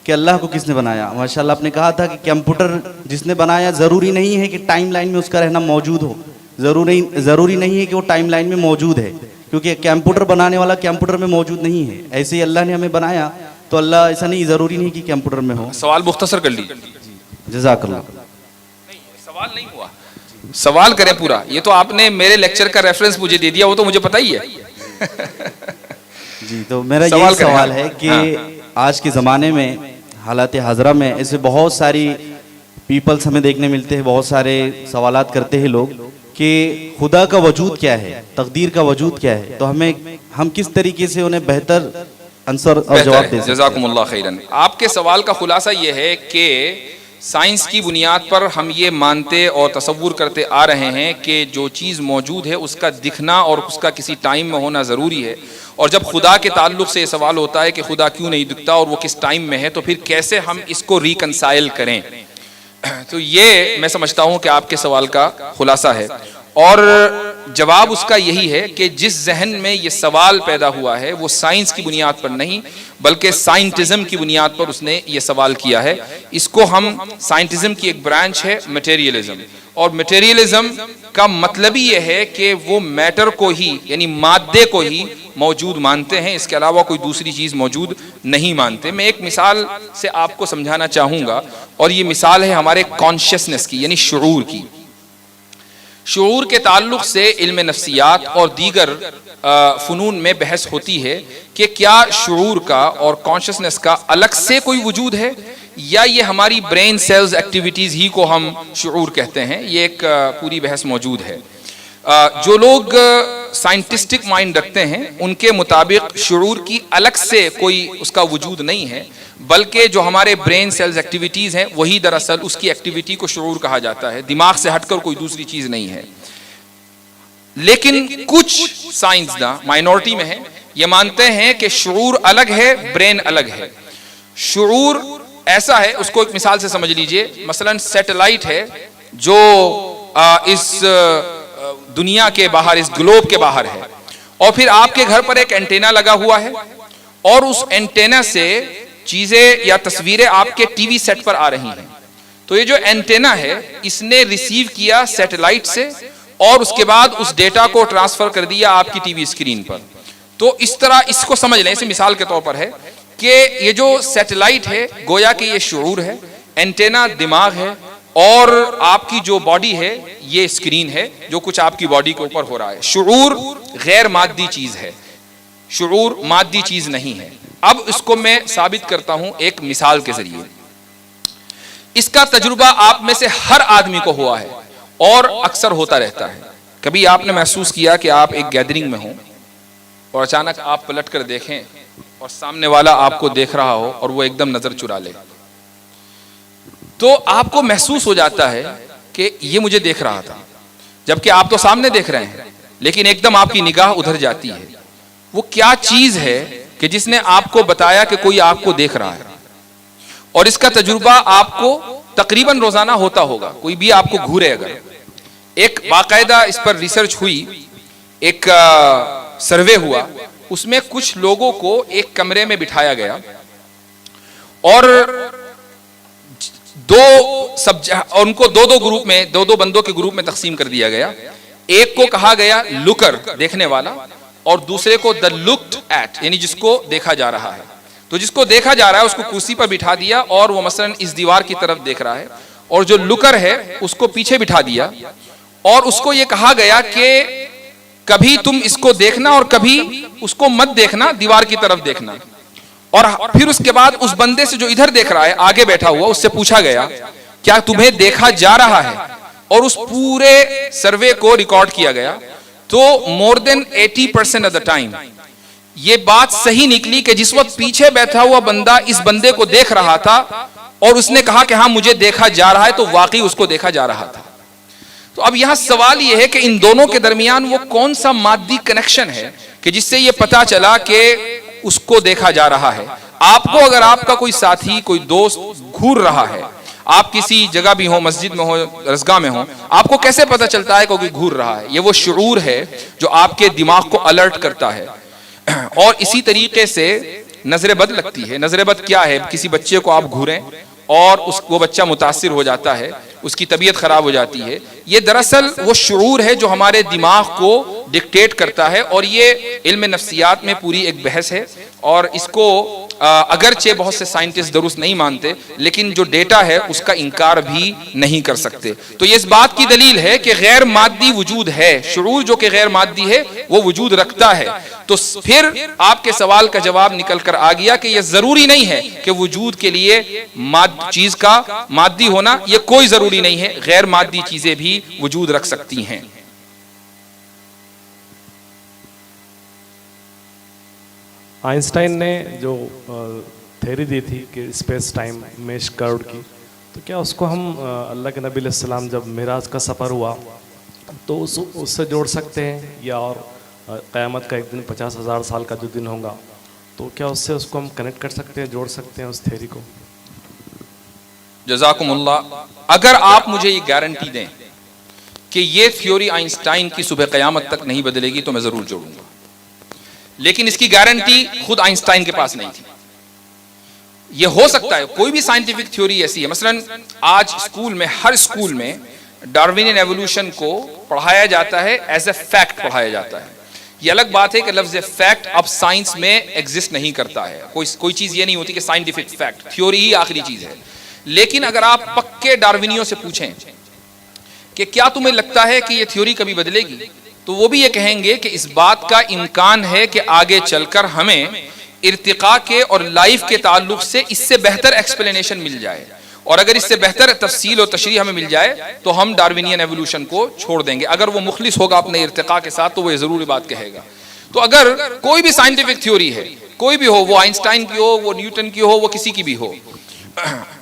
کہ اللہ کو کس نے بنایا۔ ماشاءاللہ آپ نے کہا تھا کہ کمپیوٹر جس نے بنایا ضروری نہیں ہے کہ ٹائم لائن میں اس کا رہنا موجود ہو، ضروری نہیں ہے کہ وہ ٹائم لائن میں موجود ہے، کیونکہ کمپیوٹر بنانے والا کمپیوٹر میں موجود نہیں ہے۔ ایسے ہی اللہ نے ہمیں بنایا تو اللہ ایسا نہیں ضروری نہیں کہ کمپیوٹر میں ہو۔ سوال مختصر کر لیجیے۔ جزاک اللہ۔ سوال نہیں ہوا، سوال کریں پورا۔ یہ تو آپ نے میرے لیکچر کا ریفرنس مجھے دے دیا، وہ تو مجھے پتہ ہی ہے۔ جی تو میرا یہ سوال ہے کہ آج کے زمانے میں حالات حاضرہ میں ایسے بہت ساری پیپلز ہمیں دیکھنے ملتے ہیں، بہت سارے سوالات کرتے ہیں لوگ کہ خدا کا وجود کیا ہے، تقدیر کا وجود کیا ہے، تو ہم کس طریقے سے انہیں بہتر آنسر اور جواب دے سکتے ہیں؟ جزاکم اللہ خیرن۔ آپ کے سوال کا خلاصہ یہ ہے کہ سائنس کی بنیاد پر ہم یہ مانتے اور تصور کرتے آ رہے ہیں کہ جو چیز موجود ہے اس کا دکھنا اور اس کا کسی ٹائم میں ہونا ضروری ہے، اور جب خدا کے تعلق سے یہ سوال ہوتا ہے کہ خدا کیوں نہیں دکھتا اور وہ کس ٹائم میں ہے، تو پھر کیسے ہم اس کو ریکنسائل کریں۔ تو یہ میں سمجھتا ہوں کہ آپ کے سوال کا خلاصہ ہے، اور جواب اس کا یہی ہے کہ جس ذہن میں یہ سوال پیدا ہوا ہے وہ سائنس کی بنیاد پر نہیں بلکہ سائنٹزم کی بنیاد پر اس نے یہ سوال کیا ہے۔ اس کو ہم سائنٹزم کی ایک برانچ ہے میٹیریلزم، اور میٹیریلزم کا مطلب ہی یہ ہے کہ وہ میٹر کو ہی یعنی مادے کو ہی موجود مانتے ہیں، اس کے علاوہ کوئی دوسری چیز موجود نہیں مانتے۔ میں ایک مثال سے آپ کو سمجھانا چاہوں گا، اور یہ مثال ہے ہمارے کانشیسنس کی یعنی شعور کی۔ شعور کے تعلق سے علم نفسیات اور دیگر فنون میں بحث ہوتی ہے کہ کیا شعور کا اور کانشسنس کا الگ سے کوئی وجود ہے، یا یہ ہماری برین سیلز ایکٹیویٹیز ہی کو ہم شعور کہتے ہیں۔ یہ ایک پوری بحث موجود ہے۔ جو لوگ سائنٹسٹک مائنڈ رکھتے ہیں ان کے مطابق شعور کی الگ سے کوئی اس کا وجود نہیں ہے، بلکہ جو ہمارے برین سیلز ایکٹیویٹیز ہیں وہی دراصل اس کی ایکٹیویٹی کو شعور کہا جاتا ہے، دماغ سے ہٹ کر کوئی دوسری چیز نہیں ہے۔ لیکن کچھ سائنسداں مائنورٹی میں ہیں، یہ مانتے ہیں کہ شعور الگ ہے، برین الگ ہے۔ شعور ایسا ہے، اس کو ایک مثال سے سمجھ لیجئے، مثلا سیٹلائٹ ہے جو اس دنیا کے باہر، اس گلوب کے باہر ہے، اور پھر آپ کے گھر پر ایک اینٹینا لگا ہوا ہے، اور اس اینٹینا سے چیزیں یا تصویریں آپ کے ٹی وی سیٹ پر آ رہی ہیں۔ تو یہ جو اینٹینا ہے اس نے ریسیو کیا سیٹلائٹ سے، اور اس کے بعد اس ڈیٹا کو ٹرانسفر کر دیا آپ کی ٹی وی اسکرین پر۔ تو اس طرح اس کو سمجھ لیں، اسے مثال کے طور پر ہے کہ یہ جو سیٹلائٹ ہے گویا کہ یہ شعور ہے، اینٹینا دماغ ہے، اور آپ کی جو باڈی ہے یہ اسکرین ہے جو کچھ آپ کی باڈی کے اوپر ہو رہا ہے۔ شعور غیر مادی چیز ہے، شعور مادی چیز نہیں ہے۔ اب اس کو میں ثابت کرتا ہوں ایک مثال کے ذریعے۔ اس کا تجربہ آپ میں سے ہر آدمی کو ہوا ہے اور اکثر ہوتا رہتا ہے۔ کبھی آپ نے محسوس کیا کہ آپ ایک گیدرنگ میں ہوں اور اچانک آپ پلٹ کر دیکھیں اور سامنے والا آپ کو دیکھ رہا ہو اور وہ ایک دم نظر چرا لے، تو آپ کو محسوس ہو جاتا ہے کہ یہ مجھے دیکھ رہا تھا، جبکہ آپ تو سامنے دیکھ رہے ہیں، لیکن ایک دم آپ کی نگاہ ادھر جاتی ہے۔ وہ کیا چیز ہے کہ جس نے آپ کو بتایا کہ کوئی آپ کو دیکھ رہا ہے، اور اس کا تجربہ آپ کو تقریباً روزانہ ہوتا ہوگا, کوئی بھی آپ کو گھورے اگر. ایک باقاعدہ اس پر ریسرچ ہوئی, ایک سروے ہوا, اس میں کچھ لوگوں کو ایک کمرے میں بٹھایا گیا اور ان کو دو گروپ میں, دو بندوں کے گروپ میں تقسیم کر دیا گیا. ایک کو کہا گیا لکر, دیکھنے والا, اور دوسرے کو دا لکڈ ایٹ, یعنی جس کو دیکھا جا رہا ہے. تو جس کو دیکھا جا رہا ہے اس کو کرسی پر بٹھا دیا اور وہ مثلا اس دیوار کی طرف دیکھ رہا ہے, اور جو لکر ہے اس کو پیچھے بٹھا دیا اور اس کو یہ کہا گیا کہ کبھی تم اس کو دیکھنا اور کبھی اس کو مت دیکھنا, دیوار کی طرف دیکھنا. اور پھر اس کے بعد اس بندے سے جو ادھر دیکھ رہا ہے آگے بیٹھا ہوا, اس سے پوچھا گیا کیا تمہیں دیکھا جا رہا ہے, اور اس پورے سروے کو ریکارڈ کیا گیا. تو مور دین 80% آف دا ٹائم یہ بات صحیح نکلی کہ جس وقت پیچھے بیٹھا ہوا بندہ اس بندے کو دیکھ رہا تھا اور اس نے کہا کہ ہاں مجھے دیکھا جا رہا ہے, تو واقعی اس کو دیکھا جا رہا تھا. تو اب یہاں سوال یہ ہے کہ ان دونوں کے درمیان وہ کون سا مادی کنیکشن ہے کہ جس سے یہ پتا چلا کہ اس کو دیکھا جا رہا ہے. آپ کو اگر آپ کا کوئی ساتھی, کوئی دوست گھور رہا ہے, آپ کسی جگہ بھی ہو, مسجد میں ہو, رزگاہ میں ہو, آپ کو کیسے پتا چلتا ہے کہ کوئی گھور رہا ہے؟ یہ وہ شعور ہے جو آپ کے دماغ کو الرٹ کرتا ہے. اور اسی طریقے سے نظر بد لگتی ہے. نظر بد کیا ہے؟ کسی بچے کو آپ گھوریں اور وہ بچہ متاثر ہو جاتا ہے, اس کی طبیعت خراب ہو جاتی ہے. یہ دراصل وہ شعور ہے جو ہمارے دماغ کو ڈکٹیٹ کرتا ہے, اور یہ علم نفسیات میں پوری ایک بحث ہے. اور اس کو اگرچہ بہت سے سائنٹسٹ درست نہیں مانتے, لیکن جو ڈیٹا ہے اس کا انکار بھی نہیں کر سکتے. تو یہ اس بات کی دلیل ہے کہ غیر مادی وجود ہے, شعور جو کہ غیر مادی ہے وہ وجود رکھتا ہے. تو پھر آپ کے سوال کا جواب نکل کر آ گیا کہ یہ ضروری نہیں ہے کہ وجود کے لیے چیز کا مادی ہونا, یہ کوئی ضروری نہیں ہے, غیر مادی چیزیں بھی وجود رکھ سکتی ہیں. آئنسٹائن نے جو تھیوری دی تھی کہ اسپیس ٹائم میش کروڈ کی, تو کیا اس کو ہم اللہ کے نبی علیہ السلام جب معراج کا سفر ہوا تو اس سے جوڑ سکتے ہیں, یا اور قیامت کا ایک دن 50,000 سال کا جو دن ہوگا, تو کیا اس سے اس کو ہم کنیکٹ کر سکتے ہیں, جوڑ سکتے ہیں اس تھیوری کو؟ جزاکم اللہ. اگر آپ مجھے یہ گارنٹی دیں کہ یہ تھیوری آئنسٹائن کی صبح قیامت تک نہیں بدلے گی تو میں ضرور جوڑوں گا, لیکن اس کی گارنٹی خود آئنسٹائن کے پاس نہیں تھی. یہ ہو سکتا ہے کوئی بھی سائنٹیفک تھیوری ایسی ہے, مثلا آج اسکول میں, ہر اسکول میں ڈارونین ایوولوشن کو پڑھایا جاتا ہے, ایز اے فیکٹ پڑھایا جاتا ہے. یہ الگ بات ہے کہ لفظ فیکٹ اب سائنس میں ایگزسٹ نہیں کرتا ہے, کوئی چیز یہ نہیں ہوتی کہ سائنٹیفک فیکٹ, تھیوری ہی آخری چیز ہے. لیکن اگر آپ پکے ڈارونیوں سے پوچھیں کہ کیا تمہیں لگتا ہے کہ یہ تھیوری کبھی بدلے گی, تو وہ بھی یہ کہیں گے کہ اس بات کا امکان ہے کہ آگے چل کر ہمیں ارتقاء کے اور لائف کے تعلق سے اس سے بہتر ایکسپلینیشن مل جائے, اور اگر اس سے بہتر تفصیل و تشریح ہمیں مل جائے تو ہم ڈارونین ایوولوشن کو چھوڑ دیں گے. اگر وہ مخلص ہوگا اپنے ارتقاء کے ساتھ تو وہ یہ ضروری بات کہے گا. تو اگر کوئی بھی سائنٹیفک تھیوری ہے, کوئی بھی ہو, وہ آئنسٹائن کی ہو, وہ نیوٹن کی ہو, وہ کسی کی بھی ہو,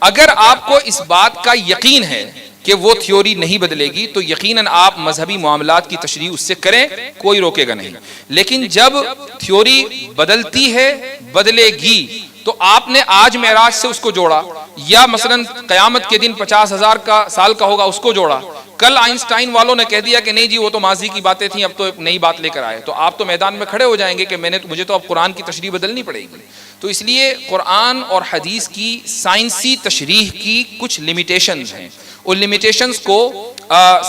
اگر آپ کو اس بات کا یقین ہے کہ وہ تھیوری نہیں بدلے گی تو یقیناً آپ مذہبی معاملات کی تشریح اس سے کریں, کوئی روکے گا نہیں. لیکن جب تھیوری بدلتی ہے, بدلے گی, تو آپ نے آج معراج سے اس کو جوڑا, یا مثلا قیامت کے دن 50,000 سال کا ہوگا اس کو جوڑا, کل آئنسٹائن والوں نے کہہ دیا کہ نہیں جی وہ تو ماضی کی باتیں تھیں, اب تو ایک نئی بات لے کر آئے, تو آپ تو میدان میں کھڑے ہو جائیں گے کہ مجھے تو اب قرآن کی تشریح بدلنی پڑے گی. تو اس لیے قرآن اور حدیث کی سائنسی تشریح کی کچھ لیمیٹیشنز ہیں, ان لیمیٹیشنز کو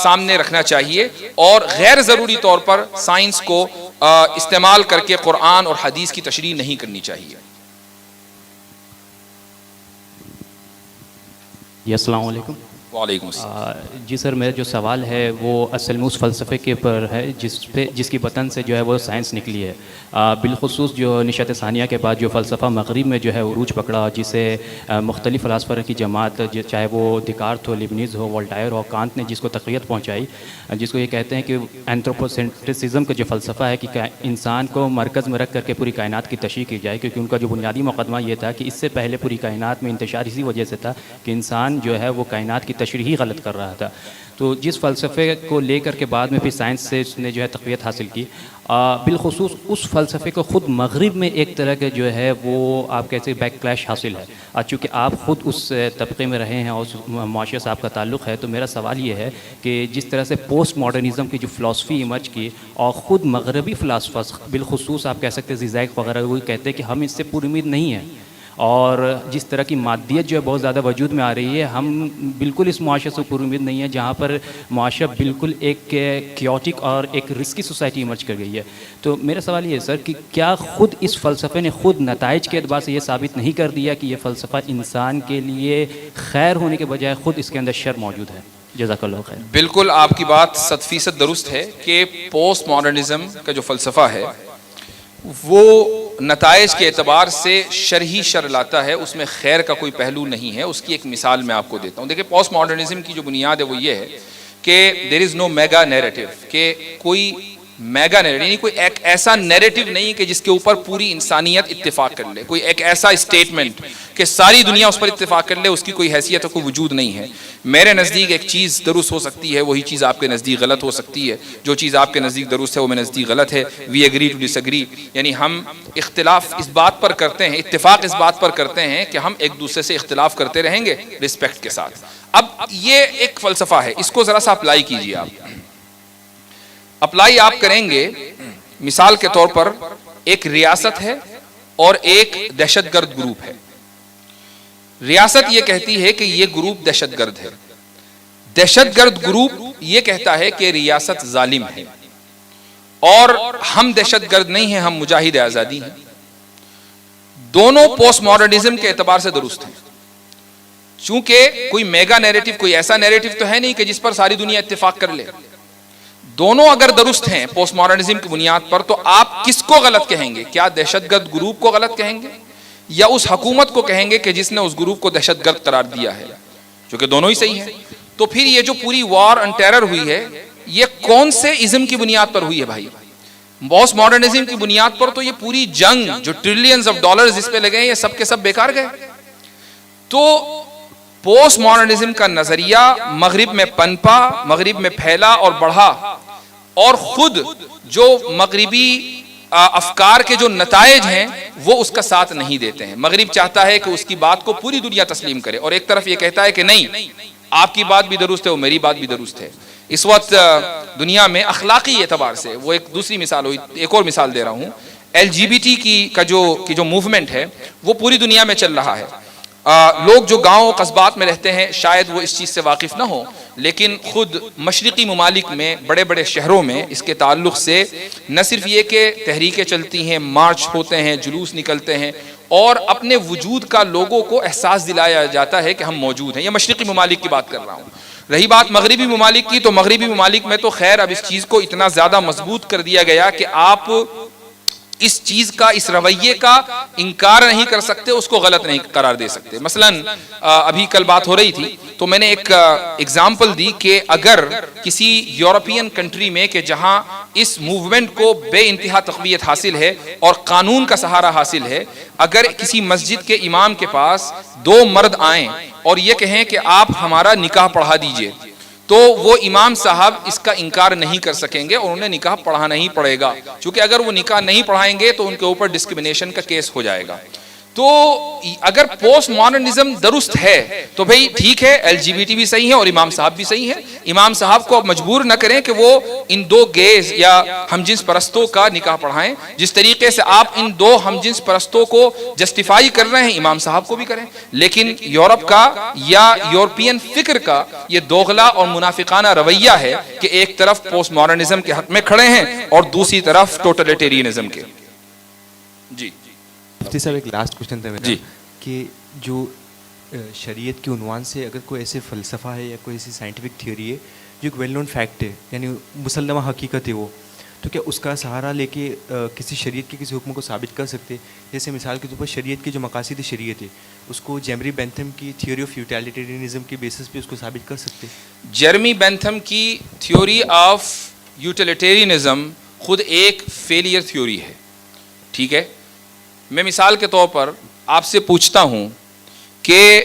سامنے رکھنا چاہیے, اور غیر ضروری طور پر سائنس کو استعمال کر کے قرآن اور حدیث کی تشریح نہیں کرنی چاہیے. جی السلام علیکم. وعلیکم السلام. جی سر, میرا جو سوال ہے وہ اصل میں اس فلسفے کے اوپر ہے جس کی بطن سے جو ہے وہ سائنس نکلی ہے. بالخصوص جو نشأت ثانیہ کے بعد جو فلسفہ مغرب میں جو ہے عروج پکڑا, جسے مختلف فلاسفہ کی جماعت, چاہے وہ دیکارت ہو, لیبنیز ہو, والٹائر ہو, کانت نے جس کو تقویت پہنچائی, جس کو یہ کہتے ہیں کہ اینتھروپوسینٹرسزم کا جو فلسفہ ہے کہ انسان کو مرکز میں رکھ کر کے پوری کائنات کی تشریح کی جائے, کیونکہ ان کا جو بنیادی مقدمہ یہ تھا کہ اس سے پہلے پوری کائنات میں انتشار اسی وجہ سے تھا کہ انسان جو ہے وہ کائنات کی تشریح ہی غلط کر رہا تھا. تو جس فلسفے کو لے کر کے بعد میں پھر سائنس سے اس نے جو ہے تقویت حاصل کی, بالخصوص اس فلسفے کو خود مغرب میں ایک طرح کے جو ہے وہ آپ کیسے بیک کلیش حاصل ہے. چونکہ آپ خود اس طبقے میں رہے ہیں اور اس معاشرے سے آپ کا تعلق ہے, تو میرا سوال یہ ہے کہ جس طرح سے پوسٹ ماڈرنزم کی جو فلاسفی ایمرج کی اور خود مغربی فلاسفرز بالخصوص آپ کہہ سکتے ہیں زیزیک وغیرہ وہ کہتے ہیں کہ ہم اس سے پوری امید نہیں ہے, اور جس طرح کی مادیت جو ہے بہت زیادہ وجود میں آ رہی ہے, ہم بالکل اس معاشرے سے پوری امید نہیں ہے جہاں پر معاشرہ بالکل ایک کیوٹک اور ایک رسکی سوسائٹی ایمرج کر گئی ہے. تو میرا سوال یہ ہے سر کہ کیا خود اس فلسفے نے خود نتائج کے اعتبار سے یہ ثابت نہیں کر دیا کہ یہ فلسفہ انسان کے لیے خیر ہونے کے بجائے خود اس کے اندر شر موجود ہے؟ جزاک اللہ خیر. بالکل آپ کی بات 100% درست ہے کہ پوسٹ ماڈرنزم کا جو فلسفہ ہے وہ نتائج کے اعتبار سے شر ہی شر لاتا ہے, اس میں خیر کا کوئی پہلو نہیں ہے. اس کی ایک مثال میں آپ کو دیتا ہوں. دیکھیں پوسٹ ماڈرنزم کی جو بنیاد ہے وہ یہ ہے کہ دیر از نو میگا نیریٹو, کہ کوئی میگا نیریٹو یعنی کوئی ایک ایسا نیریٹو نہیں کہ جس کے اوپر پوری انسانیت اتفاق کر لے, کوئی ایک ایسا اسٹیٹمنٹ کہ ساری دنیا اس پر اتفاق کر لے, اس کی کوئی حیثیت کوئی وجود نہیں ہے. میرے نزدیک ایک چیز درست ہو سکتی ہے, وہی چیز آپ کے نزدیک غلط ہو سکتی ہے. جو چیز آپ کے نزدیک درست ہے وہ میرے نزدیک غلط ہے. We agree to disagree, یعنی ہم اختلاف اس بات پر کرتے ہیں, اتفاق اس بات پر کرتے ہیں کہ ہم ایک دوسرے سے اختلاف کرتے رہیں گے رسپیکٹ کے ساتھ. اب یہ ایک فلسفہ ہے, اس کو ذرا سا اپلائی کیجیے. آپ اپلائی آپ کریں گے, مثال کے طور پر ایک ریاست ہے اور ایک دہشت گرد گروپ ہے. ریاست یہ کہتی ہے کہ یہ گروپ دہشت گرد ہے, دہشت گرد گروپ یہ کہتا ہے کہ ریاست ظالم ہے, اور ہم دہشت گرد نہیں ہیں, ہم مجاہد آزادی ہیں. دونوں پوسٹ ماڈرنزم کے اعتبار سے درست ہیں, چونکہ کوئی میگا نیریٹو, کوئی ایسا نیریٹو تو ہے نہیں کہ جس پر ساری دنیا اتفاق کر لے. دونوں اگر درست ہیں پوسٹ ماڈرنزم کی بنیاد پر, تو آپ کس کو غلط کہیں گے؟ کیا دہشت گرد گروپ کو غلط کہیں گے یا اس حکومت کو کہیں گے کہ جس نے اس گروپ کو دہشت گرد قرار دیا ہے؟ چونکہ دونوں ہی صحیح ہیں. تو پھر یہ جو پوری وار آن ٹیرر ہوئی ہے یہ کون سے ازم کی بنیاد پر ہوئی ہے بھائی؟ پوسٹ ماڈرنزم کی بنیاد پر تو یہ پوری جنگ جو ٹریلینز آف ڈالرز اس پہ لگے ہیں یہ سب کے سب بیکار گئے. تو پوسٹ ماڈرنزم کا نظریہ مغرب میں پنپا, مغرب میں پھیلا اور بڑھا, اور خود جو مغربی افکار کے جو نتائج ہیں وہ اس کا ساتھ نہیں دیتے ہیں. مغرب چاہتا ہے کہ اس کی بات کو پوری دنیا تسلیم کرے, اور ایک طرف یہ کہتا ہے کہ نہیں, آپ کی بات بھی درست ہے, وہ میری بات بھی درست ہے. اس وقت دنیا میں اخلاقی اعتبار سے, وہ ایک دوسری مثال ہوئی, ایک اور مثال دے رہا ہوں, LGBT کا جو موومنٹ ہے وہ پوری دنیا میں چل رہا ہے. لوگ جو گاؤں قصبات میں رہتے ہیں شاید وہ اس چیز سے واقف نہ ہو, لیکن خود مشرقی ممالک میں بڑے بڑے شہروں میں اس کے تعلق سے نہ صرف یہ کہ تحریکیں چلتی ہیں, مارچ ہوتے ہیں, جلوس نکلتے ہیں, اور اپنے وجود کا لوگوں کو احساس دلایا جاتا ہے کہ ہم موجود ہیں. یہ مشرقی ممالک کی بات کر رہا ہوں. رہی بات مغربی ممالک کی, تو مغربی ممالک میں تو خیر اب اس چیز کو اتنا زیادہ مضبوط کر دیا گیا کہ آپ اس چیز کا, اس رویے کا انکار نہیں کر سکتے, اس کو غلط نہیں قرار دے سکتے. مثلا ابھی کل بات ہو رہی تھی تو میں نے ایک ایگزامپل دی کہ اگر کسی یورپین کنٹری میں کہ جہاں اس موومنٹ کو بے انتہا تقویت حاصل ہے اور قانون کا سہارا حاصل ہے, اگر کسی مسجد کے امام کے پاس دو مرد آئیں اور یہ کہیں کہ آپ ہمارا نکاح پڑھا دیجئے, تو وہ امام صاحب اس کا انکار نہیں کر سکیں گے اور انہیں نکاح پڑھانا ہی پڑے گا, چونکہ اگر وہ نکاح نہیں پڑھائیں گے تو ان کے اوپر ڈسکریمنیشن کا کیس ہو جائے گا. تو اگر پوسٹ ماڈرنزم درست ہے تو بھئی ٹھیک ہے, LGBT بھی صحیح ہے اور امام صاحب بھی صحیح ہے. امام صاحب کو اب مجبور نہ کریں کہ وہ ان دو گیز یا ہم جنس پرستوں کا نکاح پڑھائیں. جس طریقے سے آپ ان دو ہم جنس پرستوں کو جسٹیفائی کر رہے ہیں, امام صاحب کو بھی کریں. لیکن یورپ کا یا یورپین فکر کا یہ دوغلا اور منافقانہ رویہ ہے کہ ایک طرف پوسٹ ماڈرنزم کے حق میں کھڑے ہیں اور دوسری طرف ٹوٹلیٹیرینزم کے. جی مفتی صاحب ایک لاسٹ کوشچن تھا میرا, جی, کہ جو شریعت کے عنوان سے اگر کوئی ایسے فلسفہ ہے یا کوئی ایسی سائنٹیفک تھیوری ہے جو ایک ویل نون فیکٹ ہے, یعنی مسلمہ حقیقت ہے وہ, تو کیا اس کا سہارا لے کے کسی شریعت کے کسی حکم کو ثابت کر سکتے؟ جیسے مثال کے طور پر شریعت کے جو مقاصد شریعت ہے اس کو جیمری بینتھم کی تھیوری آف یوٹیلیٹیرینزم کے بیسس پہ اس کو ثابت کر سکتے؟ جیرمی بینتھم کی تھیوری آف یوٹیلیٹیرینزم خود ایک فیلئر تھیوری ہے. ٹھیک ہے, میں مثال کے طور پر آپ سے پوچھتا ہوں کہ